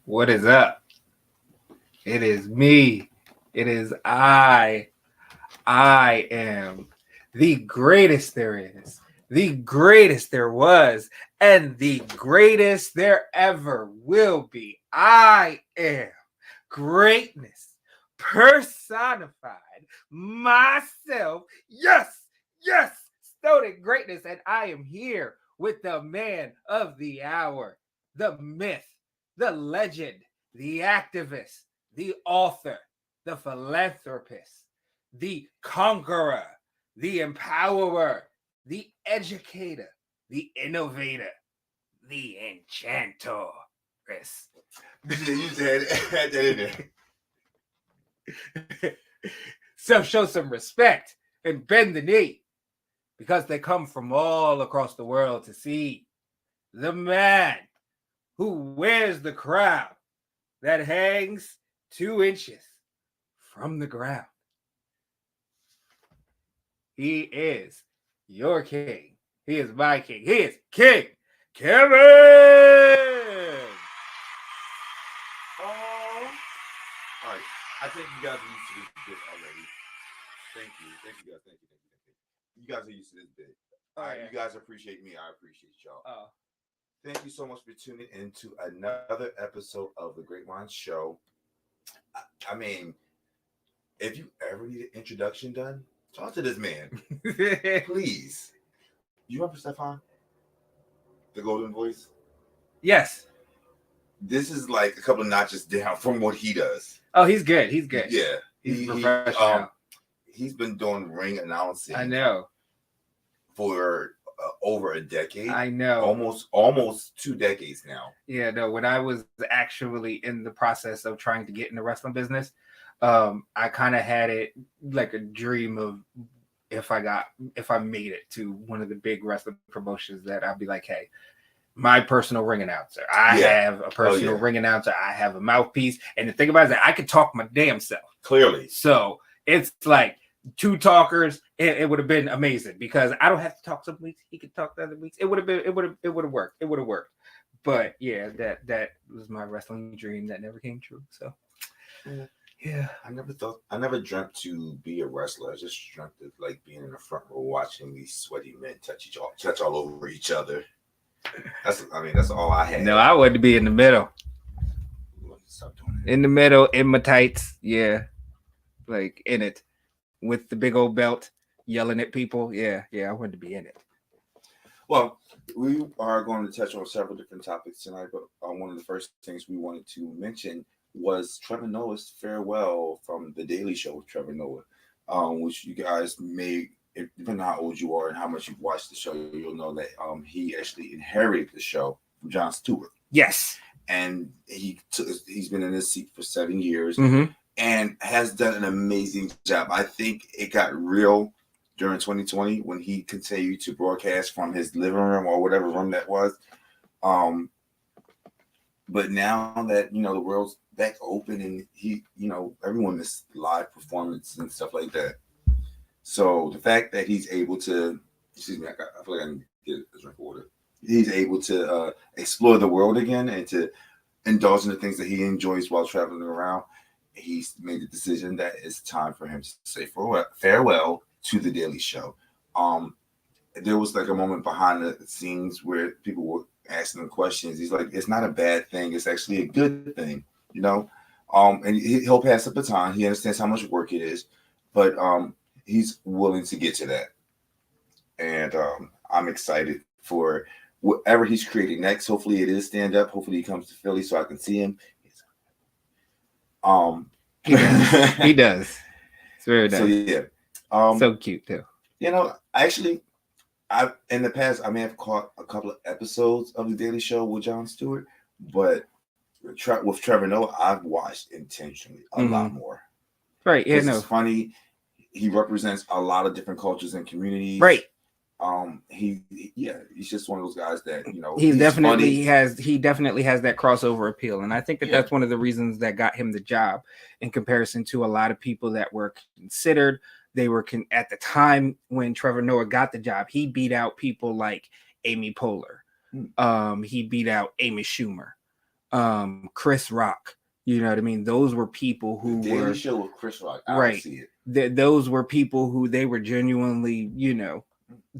What is up? It is me. It is I. I am the greatest there is, the greatest there was, and the greatest there ever will be. I am greatness personified myself. Yes, yes, Stoney greatness. And I am here with the man of the hour, the myth, the legend, the activist, the author, the philanthropist, the conqueror, the empowerer, the educator, the innovator, the enchantor. You said that in there. So show some respect and bend the knee because they come from all across the world to see the man who wears the crown that hangs 2 inches from the ground. He is your king. He is my king. He is King Kevyn. Oh, all right. I think you guys are used to this bit already. Thank you guys. Thank you. You guys are used to this bit. All right, yeah. You guys appreciate me. I appreciate y'all. Oh. Thank you so much for tuning into another episode of the Great Wine Show. I mean, if you ever need an introduction done, talk to this man, please. You remember Stefan, the Golden Voice? Yes. This is like a couple of notches down from what he does. Oh, he's good. He's good. Yeah, he's professional. He's been doing ring announcing. I know. For over a decade. I know. Almost 2 decades now. Yeah, no. When I was actually in the process of trying to get in the wrestling business, I kind of had it like a dream of if I made it to one of the big wrestling promotions that I'd be like, hey, my personal ring announcer. I have a personal ring announcer. I have a mouthpiece. And the thing about it is that I could talk my damn self. Clearly. So it's like 2 talkers. It would have been amazing because I don't have to talk some weeks. He could talk the other weeks. It would have worked. It would have worked. But yeah, that was my wrestling dream that never came true. So yeah. I never dreamt to be a wrestler. I just dreamt of like being in the front row watching these sweaty men touch all over each other. That's all I had. No, I wanted to be in the middle. Stop doing it. In the middle, in my tights, yeah. Like in it. With the big old belt, yelling at people. Yeah, I wanted to be in it. Well, we are going to touch on several different topics tonight, but one of the first things we wanted to mention was Trevor Noah's farewell from The Daily Show with Trevor Noah, which you guys may, depending on how old you are and how much you've watched the show, you'll know that he actually inherited the show from Jon Stewart. Yes. And he's been in this seat for 7 years. Mm-hmm. And has done an amazing job. I think it got real during 2020 when he continued to broadcast from his living room or whatever room that was. But now that, the world's back open and everyone missed live performance and stuff like that. So the fact that he's able to, excuse me, I feel like I need to get a drink of water. He's able to explore the world again and to indulge in the things that he enjoys while traveling around. He's made the decision that it's time for him to say farewell to The Daily Show. There was like a moment behind the scenes where people were asking him questions. He's like, it's not a bad thing. It's actually a good thing, and he'll pass the baton. He understands how much work it is, but he's willing to get to that. And I'm excited for whatever he's creating next. Hopefully it is stand up. Hopefully he comes to Philly so I can see him. He does. It's very nice. So yeah, so cute too. Actually, in the past I may have caught a couple of episodes of The Daily Show with Jon Stewart, but with Trevor Noah, I've watched intentionally a lot more. Right? Yeah, It's funny. He represents a lot of different cultures and communities. Right. He's just one of those guys that he definitely has that crossover appeal, and I think that's one of the reasons that got him the job in comparison to a lot of people that were considered. They were at the time when Trevor Noah got the job, he beat out people like Amy Poehler. He beat out Amy Schumer. Chris Rock. You know what I mean? Those were people who the Daily were Show with Chris Rock. I right. don't see it. Those were people who they were genuinely,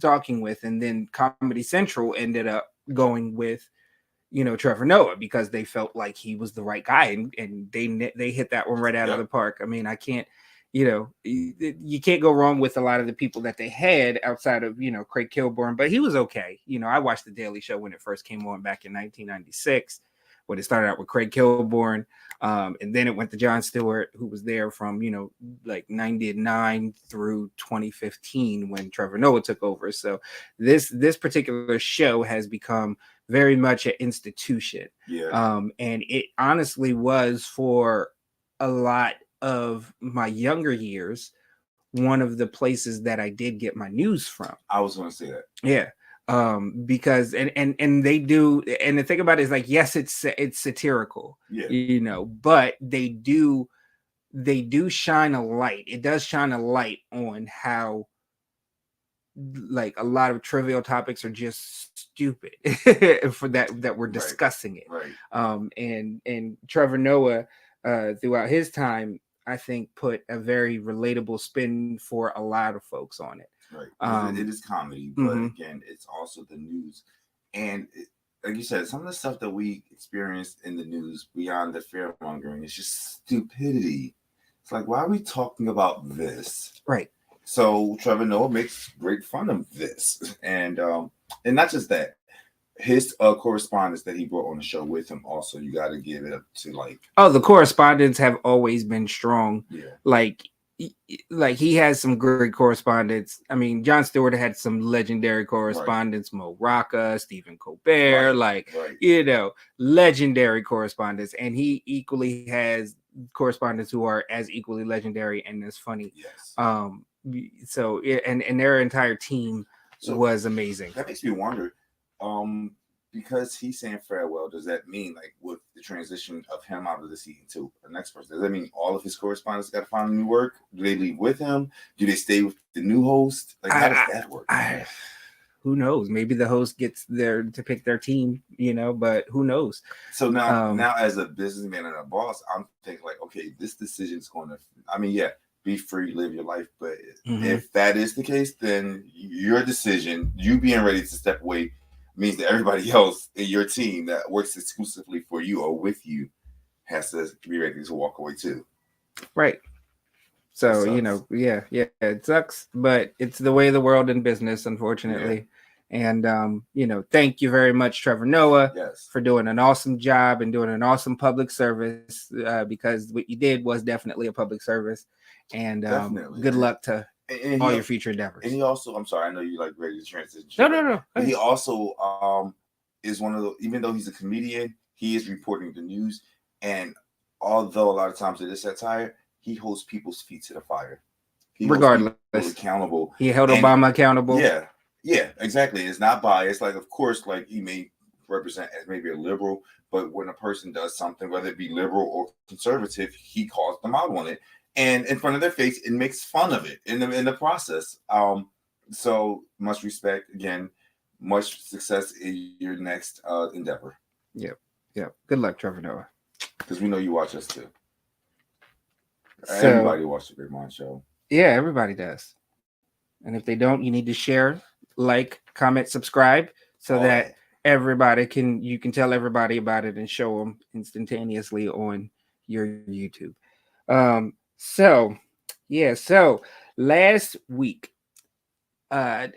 talking with, and then Comedy Central ended up going with, Trevor Noah because they felt like he was the right guy, and they hit that one right out of the park. I mean, I can't, you can't go wrong with a lot of the people that they had outside of, Craig Kilborn, but he was okay. I watched The Daily Show when it first came on back in 1996, when it started out with Craig Kilborn. And then it went to Jon Stewart, who was there from, like 99 through 2015 when Trevor Noah took over. So this particular show has become very much an institution. Yeah. And it honestly was, for a lot of my younger years, one of the places that I did get my news from. I was going to say that. Yeah. Because and they do, and the thing about it is, like, yes, it's satirical, but they do shine a light. It does shine a light on how, like, a lot of trivial topics are just stupid for that we're discussing it. Right. And Trevor Noah, throughout his time, I think put a very relatable spin for a lot of folks on it. Right. It is comedy, but again, it's also the news. And like you said, some of the stuff that we experienced in the news beyond the fear mongering is just stupidity. It's like, why are we talking about this? Right. So Trevor Noah makes great fun of this. And not just that, his correspondence that he brought on the show with him also, you got to give it up to, like... Oh, the correspondents have always been strong. Yeah. Like he has some great correspondents. I mean, Jon Stewart had some legendary correspondents, right. Mo Rocca, Stephen Colbert, legendary correspondents. And he equally has correspondents who are as equally legendary and as funny. Yes. So, and their entire team was amazing. That makes me wonder, because he's saying farewell, does that mean, like, with the transition of him out of the season to the next person, does that mean all of his correspondents got to find new work? Do they leave with him? Do they stay with the new host? Like, how does that work? Who knows? Maybe the host gets there to pick their team, but who knows? So now as a businessman and a boss, I'm thinking, like, okay, this decision is going to, be free, live your life. But if that is the case, then your decision, you being ready to step away, means that everybody else in your team that works exclusively for you or with you has to be ready to walk away too. Right. So, it sucks, but it's the way of the world in business, unfortunately. Yeah. And, thank you very much, Trevor Noah, for doing an awesome job and doing an awesome public service, because what you did was definitely a public service. And good luck to all your future endeavors. And he also, I'm sorry, I know you like ready to transition. No. But he also is one of the, even though he's a comedian, he is reporting the news. And although a lot of times it is satire, he holds people's feet to the fire. Regardless, accountable. He held Obama accountable. Yeah, exactly. It's not biased. Like, of course, like, he may represent as maybe a liberal, but when a person does something, whether it be liberal or conservative, he calls them out on it. And in front of their face, and makes fun of it in the process. So much respect. Again, much success in your next endeavor. Yep. Good luck, Trevor Noah. Because we know you watch us too. Everybody watches the Great Mind Show. Yeah, everybody does. And if they don't, you need to share, like, comment, subscribe, so that everybody you can tell everybody about it and show them instantaneously on your YouTube. So last week, a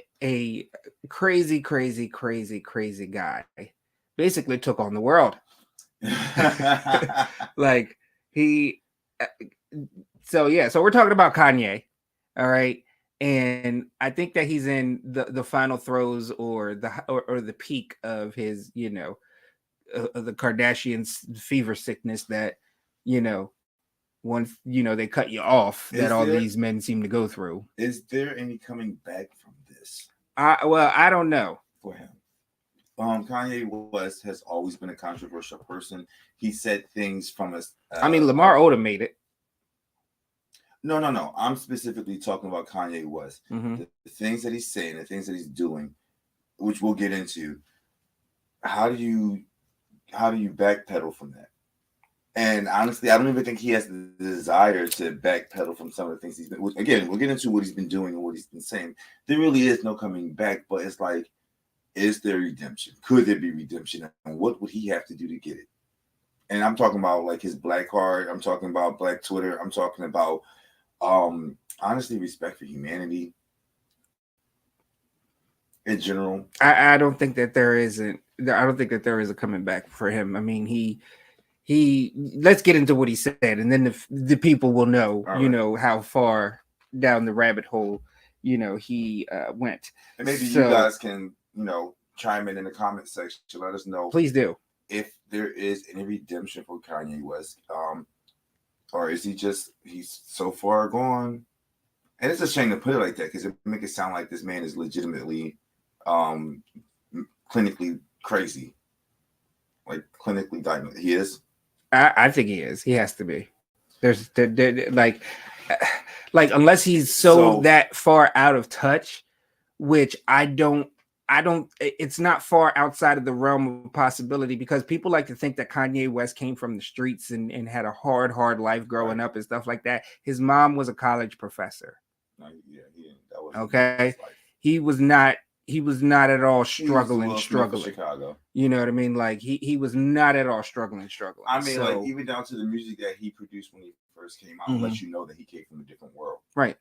crazy guy basically took on the world. Like, so we're talking about Kanye. All right. And I think that he's in the final throes or the peak of his, the Kardashians fever sickness that, once they cut you off, these men seem to go through. Is there any coming back from this? I don't know for him. Kanye West has always been a controversial person. He said things from us. Lamar Odom made it. No. I'm specifically talking about Kanye West. The things that he's saying, the things that he's doing, which we'll get into. How do you how do you backpedal from that? And honestly, I don't even think he has the desire to backpedal from some of the things he's been. Again, we'll get into what he's been doing and what he's been saying. There really is no coming back, but it's like, is there redemption? Could there be redemption? And what would he have to do to get it? And I'm talking about like his black card. I'm talking about black Twitter. I'm talking about honestly respect for humanity in general. I don't think that there isn't. I don't think that there is a coming back for him. I mean, he let's get into what he said, and then the people will know, All you right. know, how far down the rabbit hole, you know, he went. And maybe So, you guys can, you know, chime in the comment section. Let us know. Please do. If there is any redemption for Kanye West, or is he's so far gone? And it's a shame to put it like that because it make it sound like this man is legitimately, clinically crazy, like clinically diagnosed. He is. I think he is. He has to be. There's like unless he's so that far out of touch, which I don't. It's not far outside of the realm of possibility because people like to think that Kanye West came from the streets and had a hard life growing up and stuff like that. His mom was a college professor. That was okay. He was not at all struggling. Chicago. You know what I mean? Like he was not at all struggling. I mean, like even down to the music that he produced when he first came out, lets you know that he came from a different world. Right.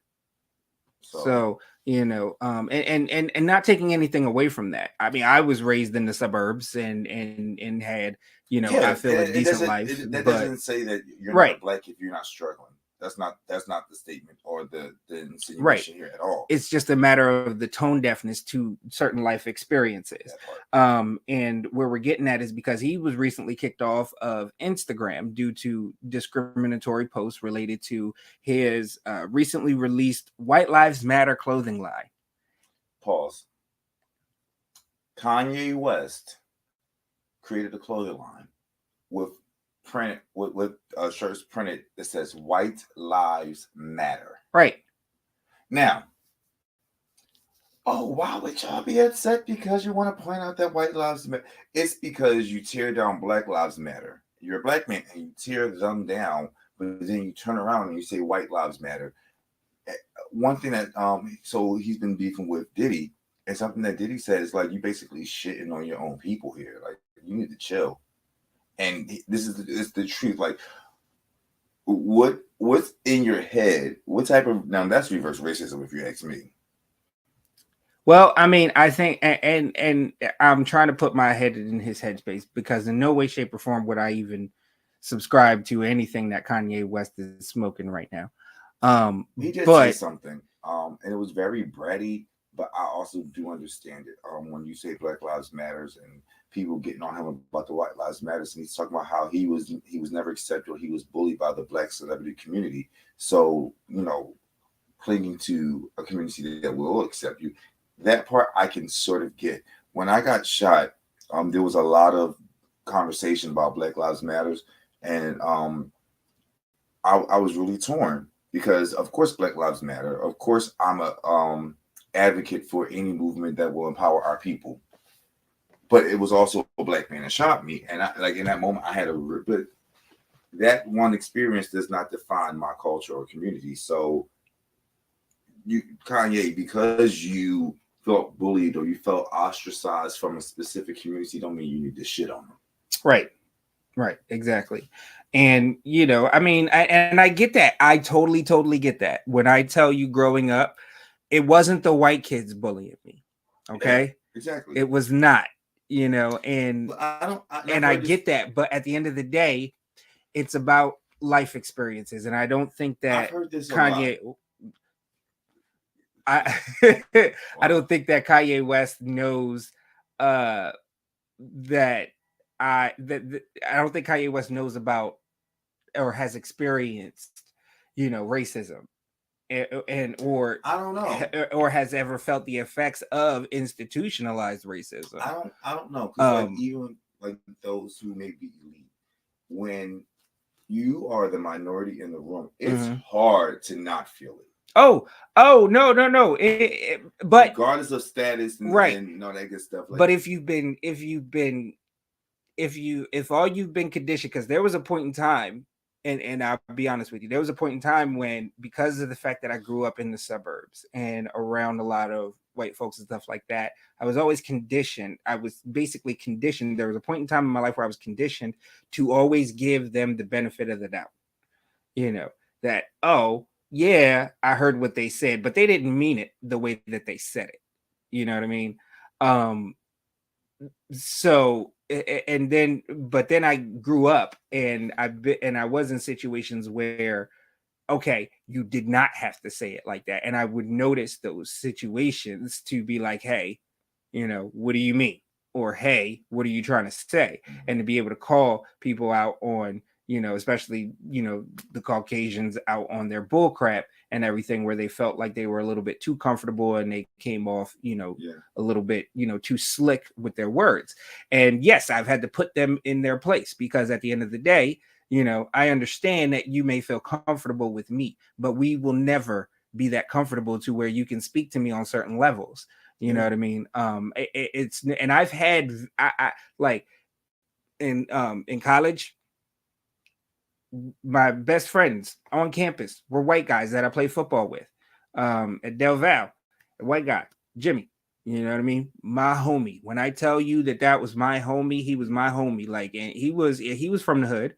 So you know, and not taking anything away from that. I mean, I was raised in the suburbs and had, you know, I feel a decent life. That doesn't say that you're not black if you're not struggling. That's not the statement or the insinuation here at all. It's just a matter of the tone deafness to certain life experiences. And where we're getting at is because he was recently kicked off of Instagram due to discriminatory posts related to his recently released White Lives Matter clothing line. Pause. Kanye West created a clothing line with shirts printed that says White Lives Matter. Right. Now, why would y'all be upset because you want to point out that White Lives Matter? It's because you tear down Black Lives Matter. You're a black man and you tear them down, but then you turn around and you say White Lives Matter. One thing that so he's been beefing with Diddy, and something that Diddy said is like, you basically shitting on your own people here. Like, you need to chill. And this is the truth. Like, what's in your head? What type of, now that's reverse racism if you ask me. Well, I mean, I think, and I'm trying to put my head in his headspace because in no way, shape, or form would I even subscribe to anything that Kanye West is smoking right now. He did say something, and it was very bratty, but I also do understand it. When you say Black Lives Matters and people getting on him about the White Lives Matters, and he's talking about how he was never accepted, or he was bullied by the black celebrity community. So, you know, clinging to a community that will accept you, that part I can sort of get. When I got shot, there was a lot of conversation about Black Lives Matters, and I was really torn because, of course, Black Lives Matter. Of course, I'm a advocate for any movement that will empower our people. But it was also a black man that shot me, and in that moment, I had but that one experience does not define my culture or community. So, Kanye, because you felt bullied or you felt ostracized from a specific community, don't mean you need to shit on them. Right, exactly. And, you know, I mean, I get that. I totally get that. When I tell you growing up, it wasn't the white kids bullying me. Okay. Yeah, exactly. It was not, you know, and I get that. But at the end of the day, it's about life experiences. And I don't think that I've heard this Kanye, I don't think that Kanye West knows that I don't think Kanye West knows about or has experienced, you know, racism, or I don't know, or has ever felt the effects of institutionalized racism. I don't know, because even like those who may be elite, when you are the minority in the room, it's hard to not feel it. Oh no. But regardless of status and all that good stuff. But if you've been if all you've been conditioned, because there was a point in time, and I'll be honest with you, there was a point in time when, because of the fact that I grew up in the suburbs and around a lot of white folks and stuff like that, I was always conditioned. I was basically conditioned. There was a point in time in my life where I was conditioned to always give them the benefit of the doubt. That, oh yeah, I heard what they said, but they didn't mean it the way that they said it. You know what I mean? So but then I grew up, and I was in situations where, okay, you did not have to say it like that, and I would notice those situations to be like, hey, what do you mean? Or, hey, what are you trying to say? And to be able to call people out on, especially, the Caucasians out on their bull crap and everything, where they felt like they were a little bit too comfortable and they came off, a little bit, too slick with their words. And yes, I've had to put them in their place, because at the end of the day, I understand that you may feel comfortable with me, but we will never be that comfortable to where you can speak to me on certain levels. You know what I mean? It's, and I've had, I like in college, my best friends on campus were white guys that I played football with. At Del Val, a white guy, Jimmy. You know what I mean? My homie. When I tell you that was my homie, he was my homie. Like, and he was from the hood,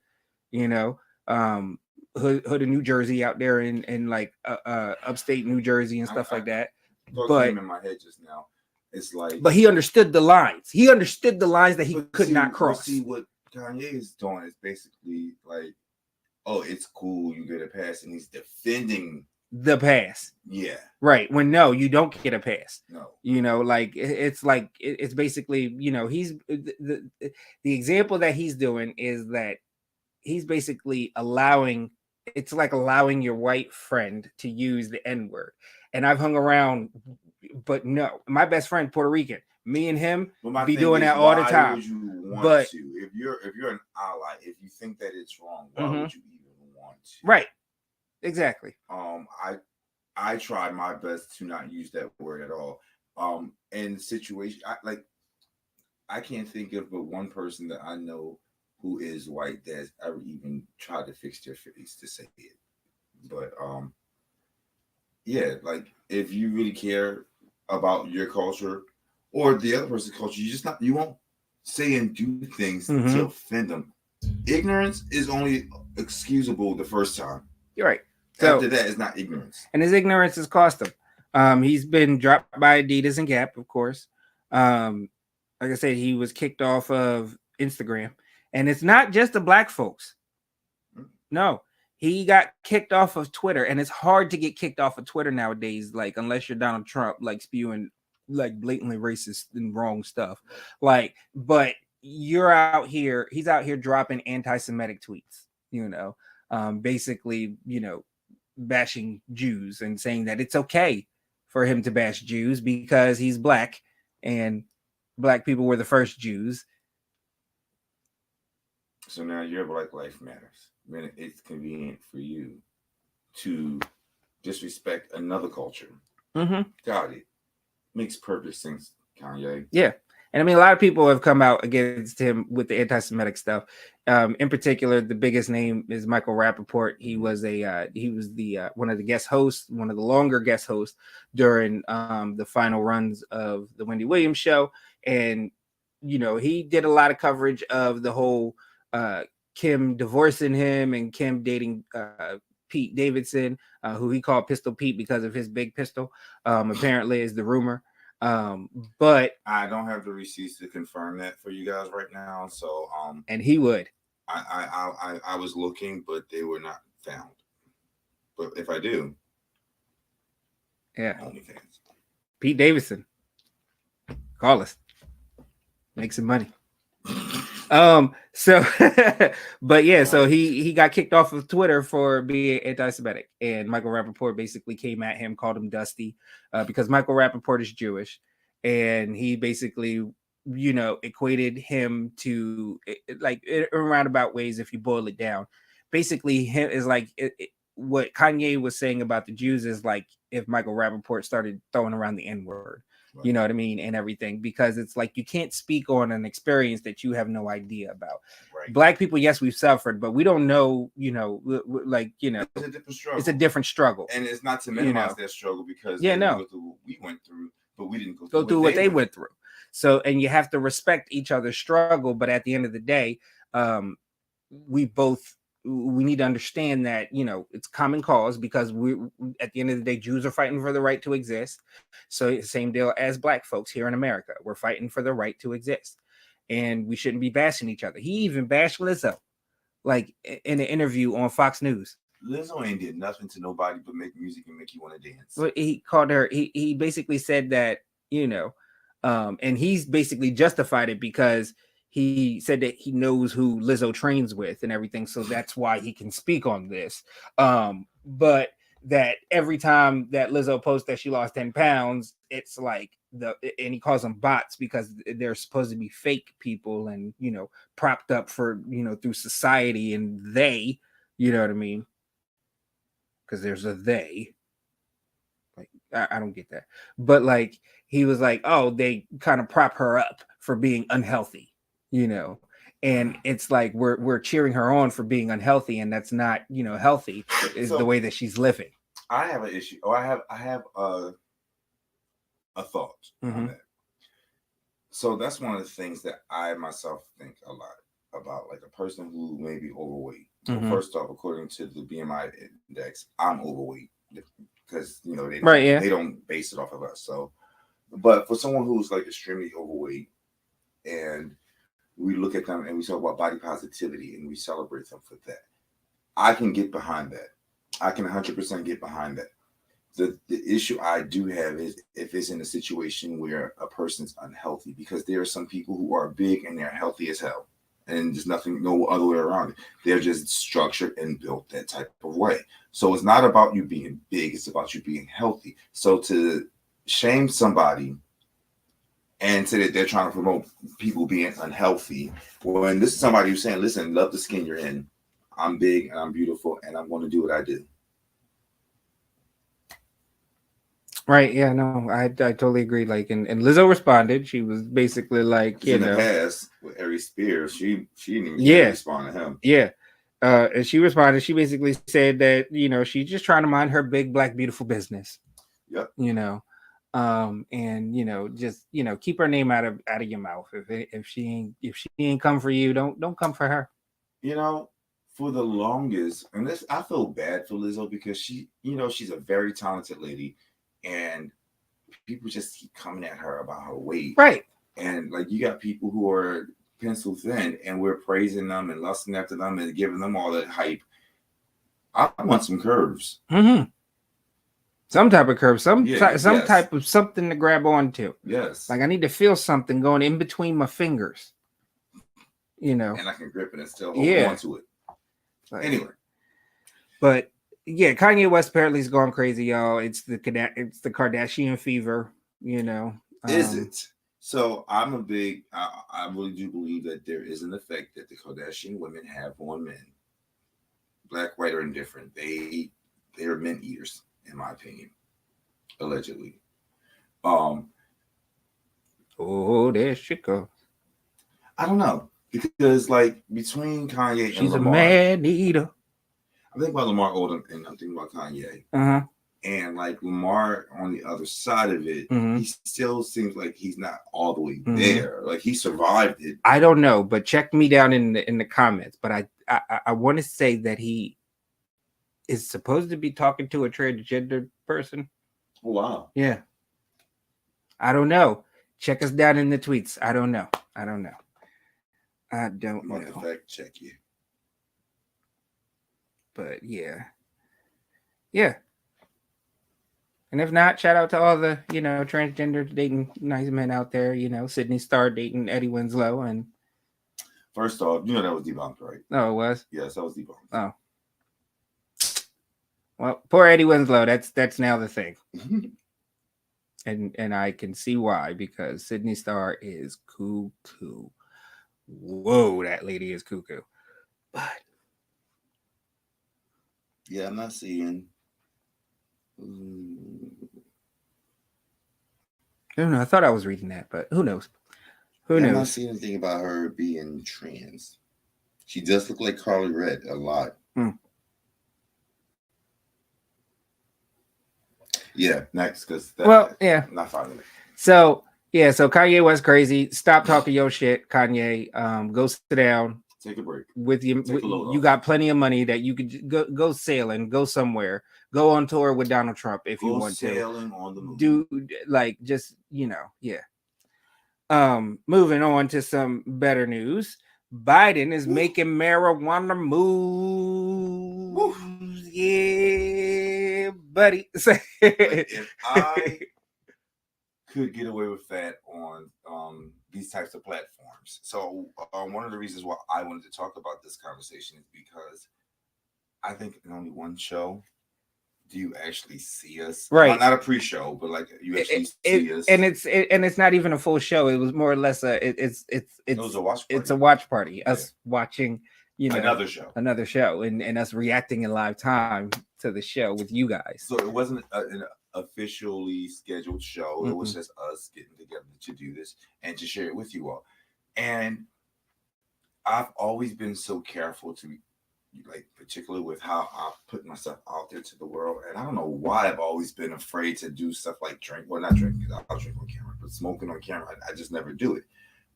hood of New Jersey, out there in like upstate New Jersey and stuff like that. But in my head just now, it's like, but he understood the lines. He understood the lines that he could not cross. See, what Kanye is doing is basically like, oh, it's cool, you get a pass, and he's defending the pass. Yeah. Right. When no, you don't get a pass. No. Like it's basically, he's the example that he's doing is that he's basically allowing your white friend to use the N-word. And I've hung around, but no, my best friend, Puerto Rican, me and him be doing that all the time. Would you want to? If you're an ally, if you think that it's wrong, why would you even want to? Right. Exactly. I tried my best to not use that word at all. And the situation, I can't think of but one person that I know who is white that's ever even tried to fix their face to say it. But yeah, like if you really care about your culture or the other person's culture, you won't say and do things to offend them. Ignorance is only excusable the first time. You're right. So, after that, it's not ignorance. And his ignorance has cost him. He's been dropped by Adidas and Gap, of course. Like I said, he was kicked off of Instagram. And it's not just the black folks. No, he got kicked off of Twitter. And it's hard to get kicked off of Twitter nowadays, like, unless you're Donald Trump, like, spewing, like, blatantly racist and wrong stuff. Like, but you're out here, he's out here dropping anti-Semitic tweets, basically, bashing Jews and saying that it's okay for him to bash Jews because he's black and black people were the first Jews. So now your Black Life Matters. When it's convenient for you to disrespect another culture. Got it. Makes perfect sense, Kanye. Yeah. And I mean, a lot of people have come out against him with the anti-Semitic stuff. In particular, the biggest name is Michael Rappaport. He was the one of the guest hosts, one of the longer guest hosts during the final runs of the Wendy Williams show. And, he did a lot of coverage of the whole Kim divorcing him and Kim dating Pete Davidson, who he called Pistol Pete because of his big pistol, apparently is the rumor. But I don't have the receipts to confirm that for you guys right now. So and he would. I was looking, but they were not found. But if I do, OnlyFans. Pete Davidson, call us, make some money. So but yeah, so he got kicked off of Twitter for being anti-Semitic, and Michael Rappaport basically came at him, called him Dusty, because Michael Rappaport is Jewish, and he basically equated him to, like, in roundabout ways, if you boil it down, basically him is like what Kanye was saying about the Jews is like if Michael Rappaport started throwing around the N-word. You know what I mean? And everything, because it's like you can't speak on an experience that you have no idea about. Right. Black people, yes, we've suffered, but we don't know, like, it's a different struggle. It's a different struggle. And it's not to minimize their struggle because they go through what we went through, but we didn't go through what they went through. So, and you have to respect each other's struggle. But at the end of the day, we need to understand that, it's common cause, because we, at the end of the day, Jews are fighting for the right to exist. So same deal as Black folks here in America. We're fighting for the right to exist, and we shouldn't be bashing each other. He even bashed Lizzo, like in an interview on Fox News. Lizzo ain't did nothing to nobody but make music and make you want to dance. Well, he called her, he basically said that, and he's basically justified it because he said that he knows who Lizzo trains with and everything, so that's why he can speak on this. But that every time that Lizzo posts that she lost 10 pounds, it's like and he calls them bots because they're supposed to be fake people and, propped up for, through society, and they, you know what I mean? Because there's a they. Like, I don't get that. But like, he was like, oh, they kind of prop her up for being unhealthy, and it's like we're cheering her on for being unhealthy, and that's not, healthy is the way that she's living. I have an issue. I have a thought on that. So that's one of the things that I myself think a lot about, like a person who may be overweight. So first off, according to the BMI index, I'm overweight because they don't base it off of us. So, but for someone who's like extremely overweight, and we look at them and we talk about body positivity and we celebrate them for that, I can get behind that. I can 100% get behind that. The issue I do have is if it's in a situation where a person's unhealthy, because there are some people who are big and they're healthy as hell, and there's no other way around it. They're just structured and built that type of way. So it's not about you being big, it's about you being healthy. So to shame somebody and say that they're trying to promote people being unhealthy, when this is somebody who's saying, listen, love the skin you're in. I'm big and I'm beautiful and I'm going to do what I do. Right. Yeah, no, I totally agree. Like, and Lizzo responded. She was basically like, in the past with Ari Spears, she didn't even respond to him. Yeah. And she responded. She basically said that, she's just trying to mind her big, black, beautiful business. Yep. And just keep her name out of your mouth. If she ain't come for you, don't come for her. For the longest, and this, I feel bad for Lizzo because she, she's a very talented lady, and people just keep coming at her about her weight. Right. And like, you got people who are pencil thin and we're praising them and lusting after them and giving them all that hype. I want some curves. Some type of curve, some type of something to grab onto. Yes. Like, I need to feel something going in between my fingers. And I can grip it and still hold on to it. Anyway. But yeah, Kanye West apparently is going crazy, y'all. It's the Kardashian fever, Is it? So I'm I really do believe that there is an effect that the Kardashian women have on men. Black, white, or indifferent. They're men eaters, in my opinion. Allegedly. Oh, there she goes. I don't know. Because like between Kanye and she's Lamar, a man eater. I think about Lamar Odom and I'm thinking about Kanye. And like Lamar on the other side of it, he still seems like he's not all the way there. Like he survived it. I don't know, but check me down in the comments. But I want to say that he is supposed to be talking to a transgender person. Oh, wow. Yeah. I don't know. Check us down in the tweets. I don't know. I don't know. I'm about to fact check you. But yeah. And if not, shout out to all the, transgender dating nice men out there, Sydney Starr dating Eddie Winslow. And first off, that was debunked, right? Oh, it was? Yes, that was debunked. Oh. Well, poor Eddie Winslow, that's now the thing. And I can see why, because Sydney Starr is cuckoo. Whoa, that lady is cuckoo. But yeah, I'm not seeing. I don't know. I thought I was reading that, but who knows? Who I'm not knows? seeing anything about her being trans. She does look like Carly Red a lot. Hmm. Yeah, next, because Well, yeah. I'm not finding it. So yeah, so Kanye West crazy. Stop talking your shit, Kanye. Go sit down. Take a break. With you, Take the load you off. got plenty of money that you could go sailing, go somewhere, go on tour with Donald Trump if you Go want to. sailing on the moon. Do like just yeah. Moving on to some better news. Biden is making marijuana moves. Yeah, buddy. Like, if I could get away with that on these types of platforms. So one of the reasons why I wanted to talk about this conversation is because I think in only one show do you actually see us, right? Not a pre-show, but like you actually see us, and it's not even a full show. It was more or less it was a watch party. It's a watch party. Us watching, another show, and us reacting in live time to the show with you guys. So it wasn't an officially scheduled show. It was just us getting together to do this and to share it with you all. And I've always been so careful to, like, particularly with how I put myself out there to the world. And I don't know why I've always been afraid to do stuff like drink. Well, not drinking, because I'll drink on camera, but smoking on camera, I just never do it.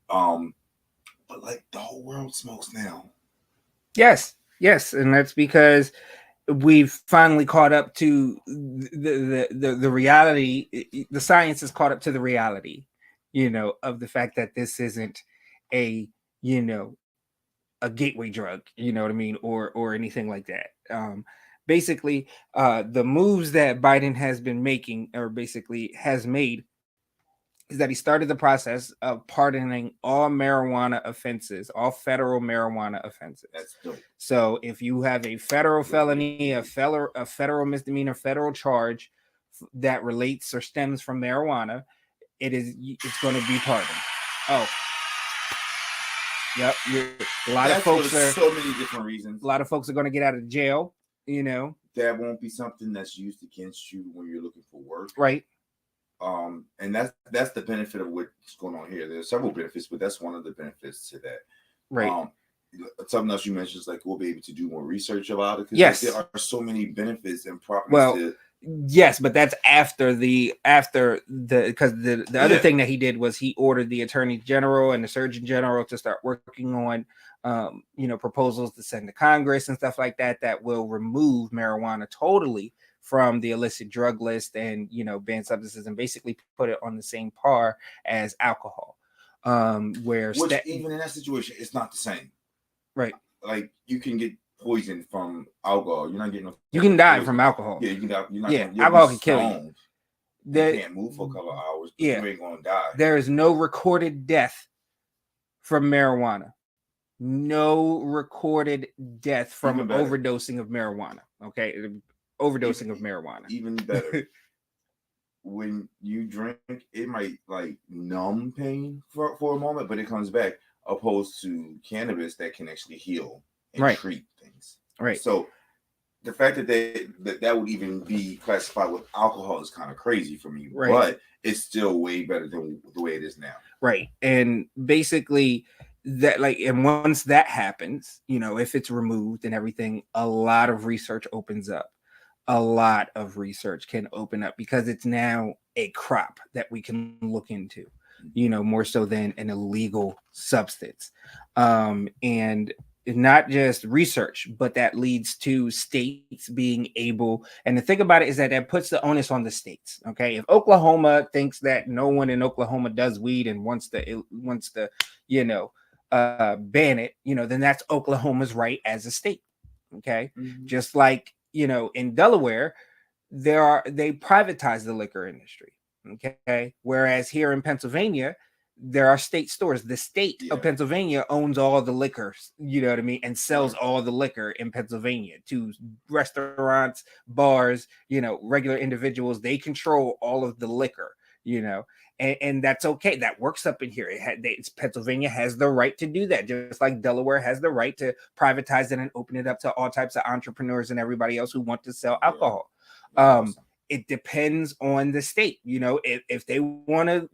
But like the whole world smokes now. Yes, and that's because we've finally caught up to the reality. The science has caught up to the reality, of the fact that this isn't a a gateway drug, you know what I mean, or anything like that. Basically, the moves that Biden has been making, or basically has made, is that he started the process of pardoning all marijuana offenses, all federal marijuana offenses. That's dope. So if you have a federal felony, a federal misdemeanor, federal charge that relates or stems from marijuana, it's going to be pardoned. Oh, yep. A lot of folks are, so many different reasons. A lot of folks are going to get out of jail. That won't be something that's used against you when you're looking for work, right? And that's the benefit of what's going on here. There's several benefits, but that's one of the benefits to that. Right. Something else you mentioned is like we'll be able to do more research about it. Yes, there are so many benefits and properties. Yes, but that's after the because the other thing that he did was he ordered the Attorney General and the Surgeon General to start working on proposals to send to Congress and stuff like that will remove marijuana totally from the illicit drug list and banned substances, and basically put it on the same par as alcohol. Which even in that situation, it's not the same. Right. Like you can get poisoned from alcohol. You're not getting. You can die from alcohol. Yeah, you can die. You're not alcohol can kill you. You can't move for a couple of hours. But you ain't gonna die. There is no recorded death from marijuana. No recorded death from overdosing of marijuana. Okay, overdosing of marijuana. Even better. When you drink, it might like numb pain for a moment, but it comes back. Opposed to cannabis that can actually heal and treat things. Right. So the fact that would even be classified with alcohol is kind of crazy for me. Right. But it's still way better than the way it is now. Right. And basically that and once that happens, if it's removed and everything, a lot of research opens up. A lot of research can open up because it's now a crop that we can look into. More so than an illegal substance. And not just research, but that leads to states being able, and the thing about it is that puts the onus on the states. Okay. If Oklahoma thinks that no one in Oklahoma does weed and wants to ban it, then that's Oklahoma's right as a state. Okay. Mm-hmm. Just like, in Delaware, they privatize the liquor industry. Okay. Whereas here in Pennsylvania, there are state stores. The state of Pennsylvania owns all the liquor, and sells all the liquor in Pennsylvania to restaurants, bars, regular individuals. They control all of the liquor, and that's okay. That works up in here. Pennsylvania has the right to do that, just like Delaware has the right to privatize it and open it up to all types of entrepreneurs and everybody else who want to sell alcohol. it depends on the state. If they want to,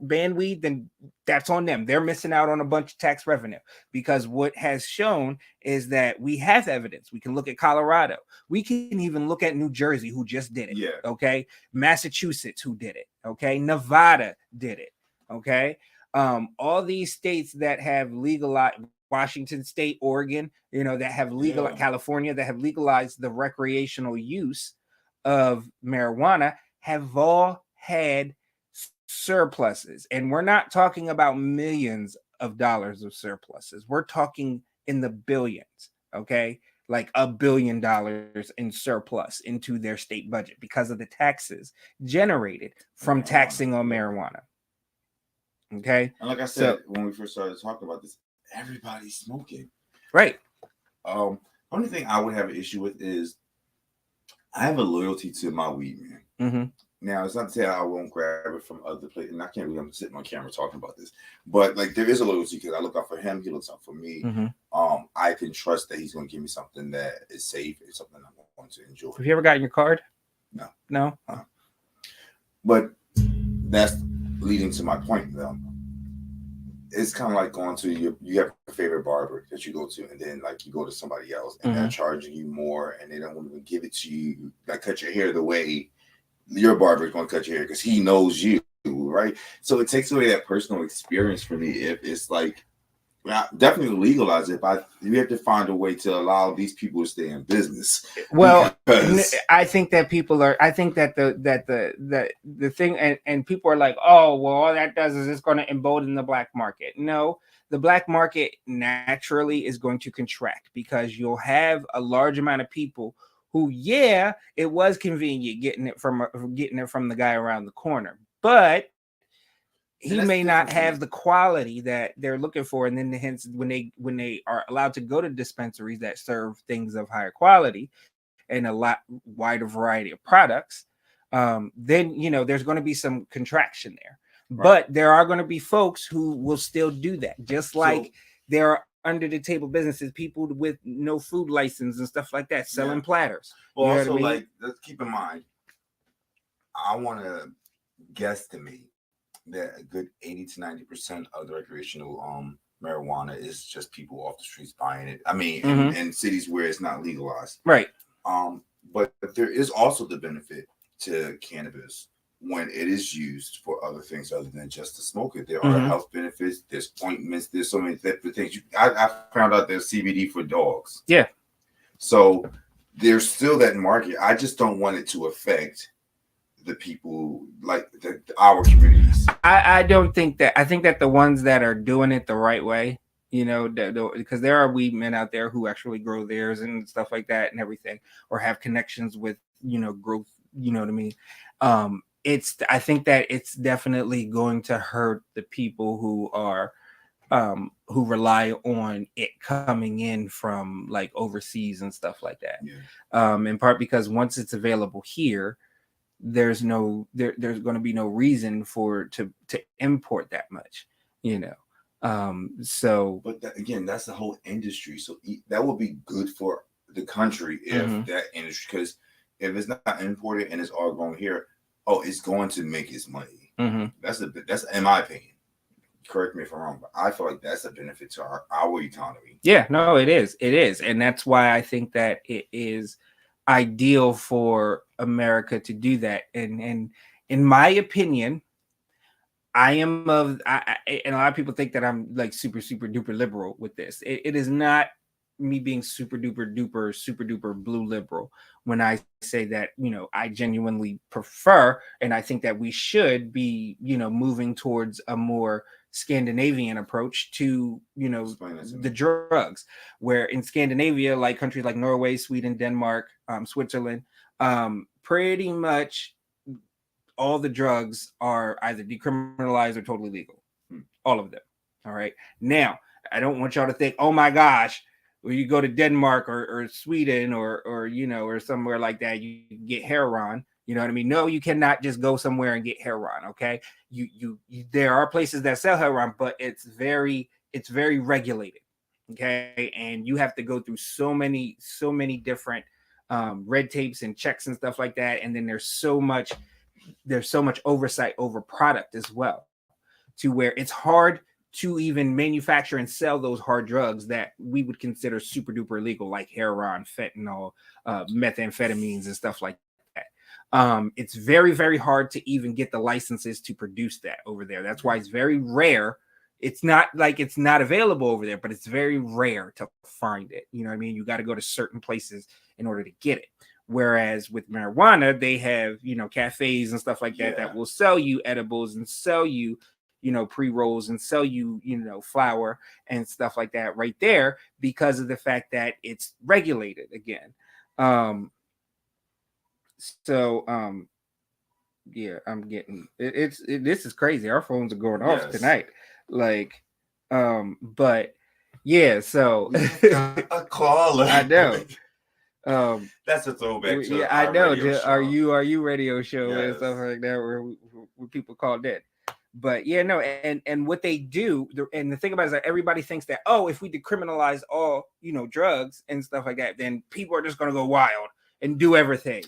ban weed, then that's on them. They're missing out on a bunch of tax revenue, because what has shown is that we have evidence. We can look at Colorado. We can even look at New Jersey, who just did it. Yeah. Okay. Massachusetts, who did it. Okay. Nevada did it. Okay. All these states that have legalized, Washington State, Oregon, that have legalized, California, that have legalized the recreational use of marijuana, have all had surpluses. And we're not talking about millions of dollars of surpluses. We're talking in the billions, okay? Like $1 billion in surplus into their state budget because of the taxes generated from taxing on marijuana. Okay. And like I said, when we first started talking about this, everybody's smoking. Right. Only thing I would have an issue with is I have a loyalty to my weed, man. Mm-hmm. Now, it's not to say I won't grab it from other places, and I can't believe I'm sitting on camera talking about this, but like there is a loyalty because I look out for him, he looks out for me. Mm-hmm. I can trust that he's going to give me something that is safe and something I'm going to enjoy. Have you ever gotten your card? No. But that's leading to my point, though. It's kind of like going to you have a favorite barber that you go to, and then like you go to somebody else and they're charging you more, and they don't want to give it to you, like cut your hair the way your barber is going to cut your hair because he knows you, right? So it takes away that personal experience for me. If it's like, definitely legalize it, but we have to find a way to allow these people to stay in business. Well, I think that people are. I think that the thing, and people are like, oh, well, all that does is it's going to embolden the black market. No, the black market naturally is going to contract because you'll have a large amount of people who, it was convenient getting it from the guy around the corner, but he may not have the quality that they're looking for. And then hence when they are allowed to go to dispensaries that serve things of higher quality and a lot wider variety of products, then there's going to be some contraction there. Right. But there are going to be folks who will still do that, just like there are under the table businesses, people with no food license and stuff like that selling platters. Well, also, like, let's keep in mind, I want to guesstimate that a good 80 to 90% of the recreational marijuana is just people off the streets buying it. I mean, in cities where it's not legalized. Right. But there is also the benefit to cannabis when it is used for other things other than just to smoke it. There are health benefits, there's ointments, there's so many different things. I found out there's CBD for dogs. Yeah. So there's still that market. I just don't want it to affect the people, like our communities. I don't think that. I think that the ones that are doing it the right way, because there are weed men out there who actually grow theirs and stuff like that and everything, or have connections with, growth, you know what I mean? I think that it's definitely going to hurt the people who are, who rely on it coming in from like overseas and stuff like that. Yeah. In part because once it's available here, there's going to be no reason to import that much, so. But again, that's the whole industry. So that would be good for the country if that industry, because if it's not imported and it's all grown here, it's going to make its money. That's in my opinion. Correct me if I'm wrong, but I feel like that's a benefit to our economy. Yeah, no, it is, and that's why I think that it is ideal for America to do that. And in my opinion, and a lot of people think that I'm like super duper liberal with this. It is not me being super duper blue liberal when I say that, I genuinely prefer, and I think that we should be, moving towards a more Scandinavian approach to, the drugs, where in Scandinavia, like countries like Norway, Sweden, Denmark, Switzerland, pretty much all the drugs are either decriminalized or totally legal. All of them. All right. Now, I don't want y'all to think, oh my gosh, when you go to Denmark or Sweden or somewhere like that, you get heroin. You know what I mean? No, you cannot just go somewhere and get heroin. Okay. You there are places that sell heroin, but it's very regulated. Okay. And you have to go through so many different red tapes and checks and stuff like that. And then there's so much oversight over product as well, to where it's hard to even manufacture and sell those hard drugs that we would consider super duper illegal, like heroin, fentanyl, methamphetamines, and stuff like that. It's very, very hard to even get the licenses to produce that over there. That's why it's very rare. It's not like it's not available over there, but it's very rare to find it. You know what I mean? You got to go to certain places in order to get it. Whereas with marijuana, they have, cafes and stuff like that will sell you edibles and sell you, pre-rolls and sell you, flour and stuff like that right there, because of the fact that it's regulated again. Yeah, I'm getting it. This is crazy. Our phones are going off tonight. Like, but yeah, so a caller. I know. That's a throwback to yeah, I know. Are you radio show and stuff like that where people called in. But yeah, no, and what they do, and the thing about it is that everybody thinks that, oh, if we decriminalize all, drugs and stuff like that, then people are just gonna go wild and do everything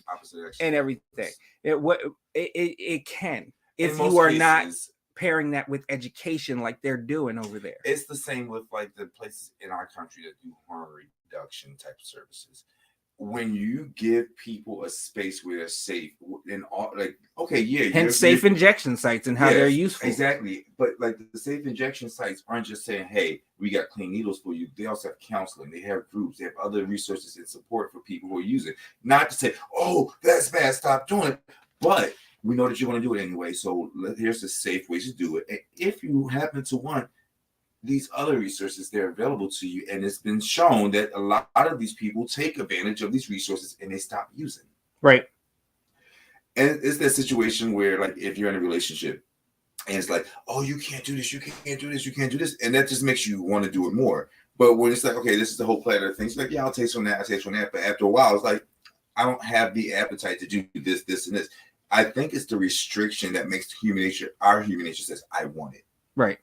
and everything. It can, if you are not pairing that with education like they're doing over there. It's the same with like the places in our country that do harm reduction type of services. When you give people a space where they're safe, and all, like, okay, yeah, and safe injection sites and how they're useful. Exactly. But like the safe injection sites aren't just saying, hey, we got clean needles for you. They also have counseling, they have groups, they have other resources and support for people who are using. Not to say, oh, that's bad, stop doing it. But we know that you're going to do it anyway. So here's the safe ways to do it. And if you happen to want these other resources, they're available to you, and it's been shown that a lot of these people take advantage of these resources and they stop using. Right. And it's that situation where, like, if you're in a relationship and it's like, oh, you can't do this, you can't do this, you can't do this, and that just makes you want to do it more. But when it's like, okay, this is the whole platter of things, like, yeah, I'll taste from that, but after a while, it's like, I don't have the appetite to do this, this, and this. I think it's the restriction that makes our human nature says, I want it. Right.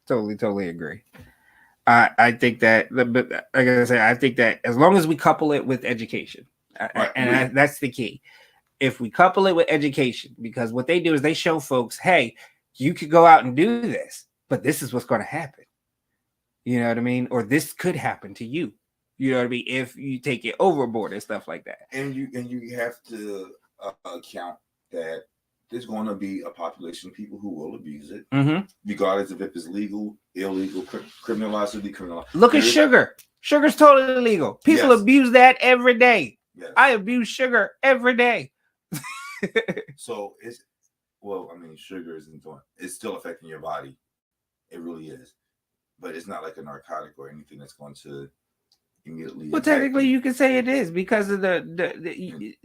Totally agree. I think that, but like I said, I think that as long as we couple it with education, that's the key. If we couple it with education, because what they do is they show folks, hey, you could go out and do this, but this is what's going to happen. You know what I mean? Or this could happen to you. You know what I mean? If you take it overboard and stuff like that. And you have to account that there's going to be a population of people who will abuse it, regardless of if it's legal, illegal, criminalized, or decriminalized. Look at sugar. Sugar's totally illegal. People abuse that every day. Yes. I abuse sugar every day. So sugar isn't doing. It's still affecting your body. It really is, but it's not like a narcotic or anything that's going to immediately. Well, technically, you can say it is because of the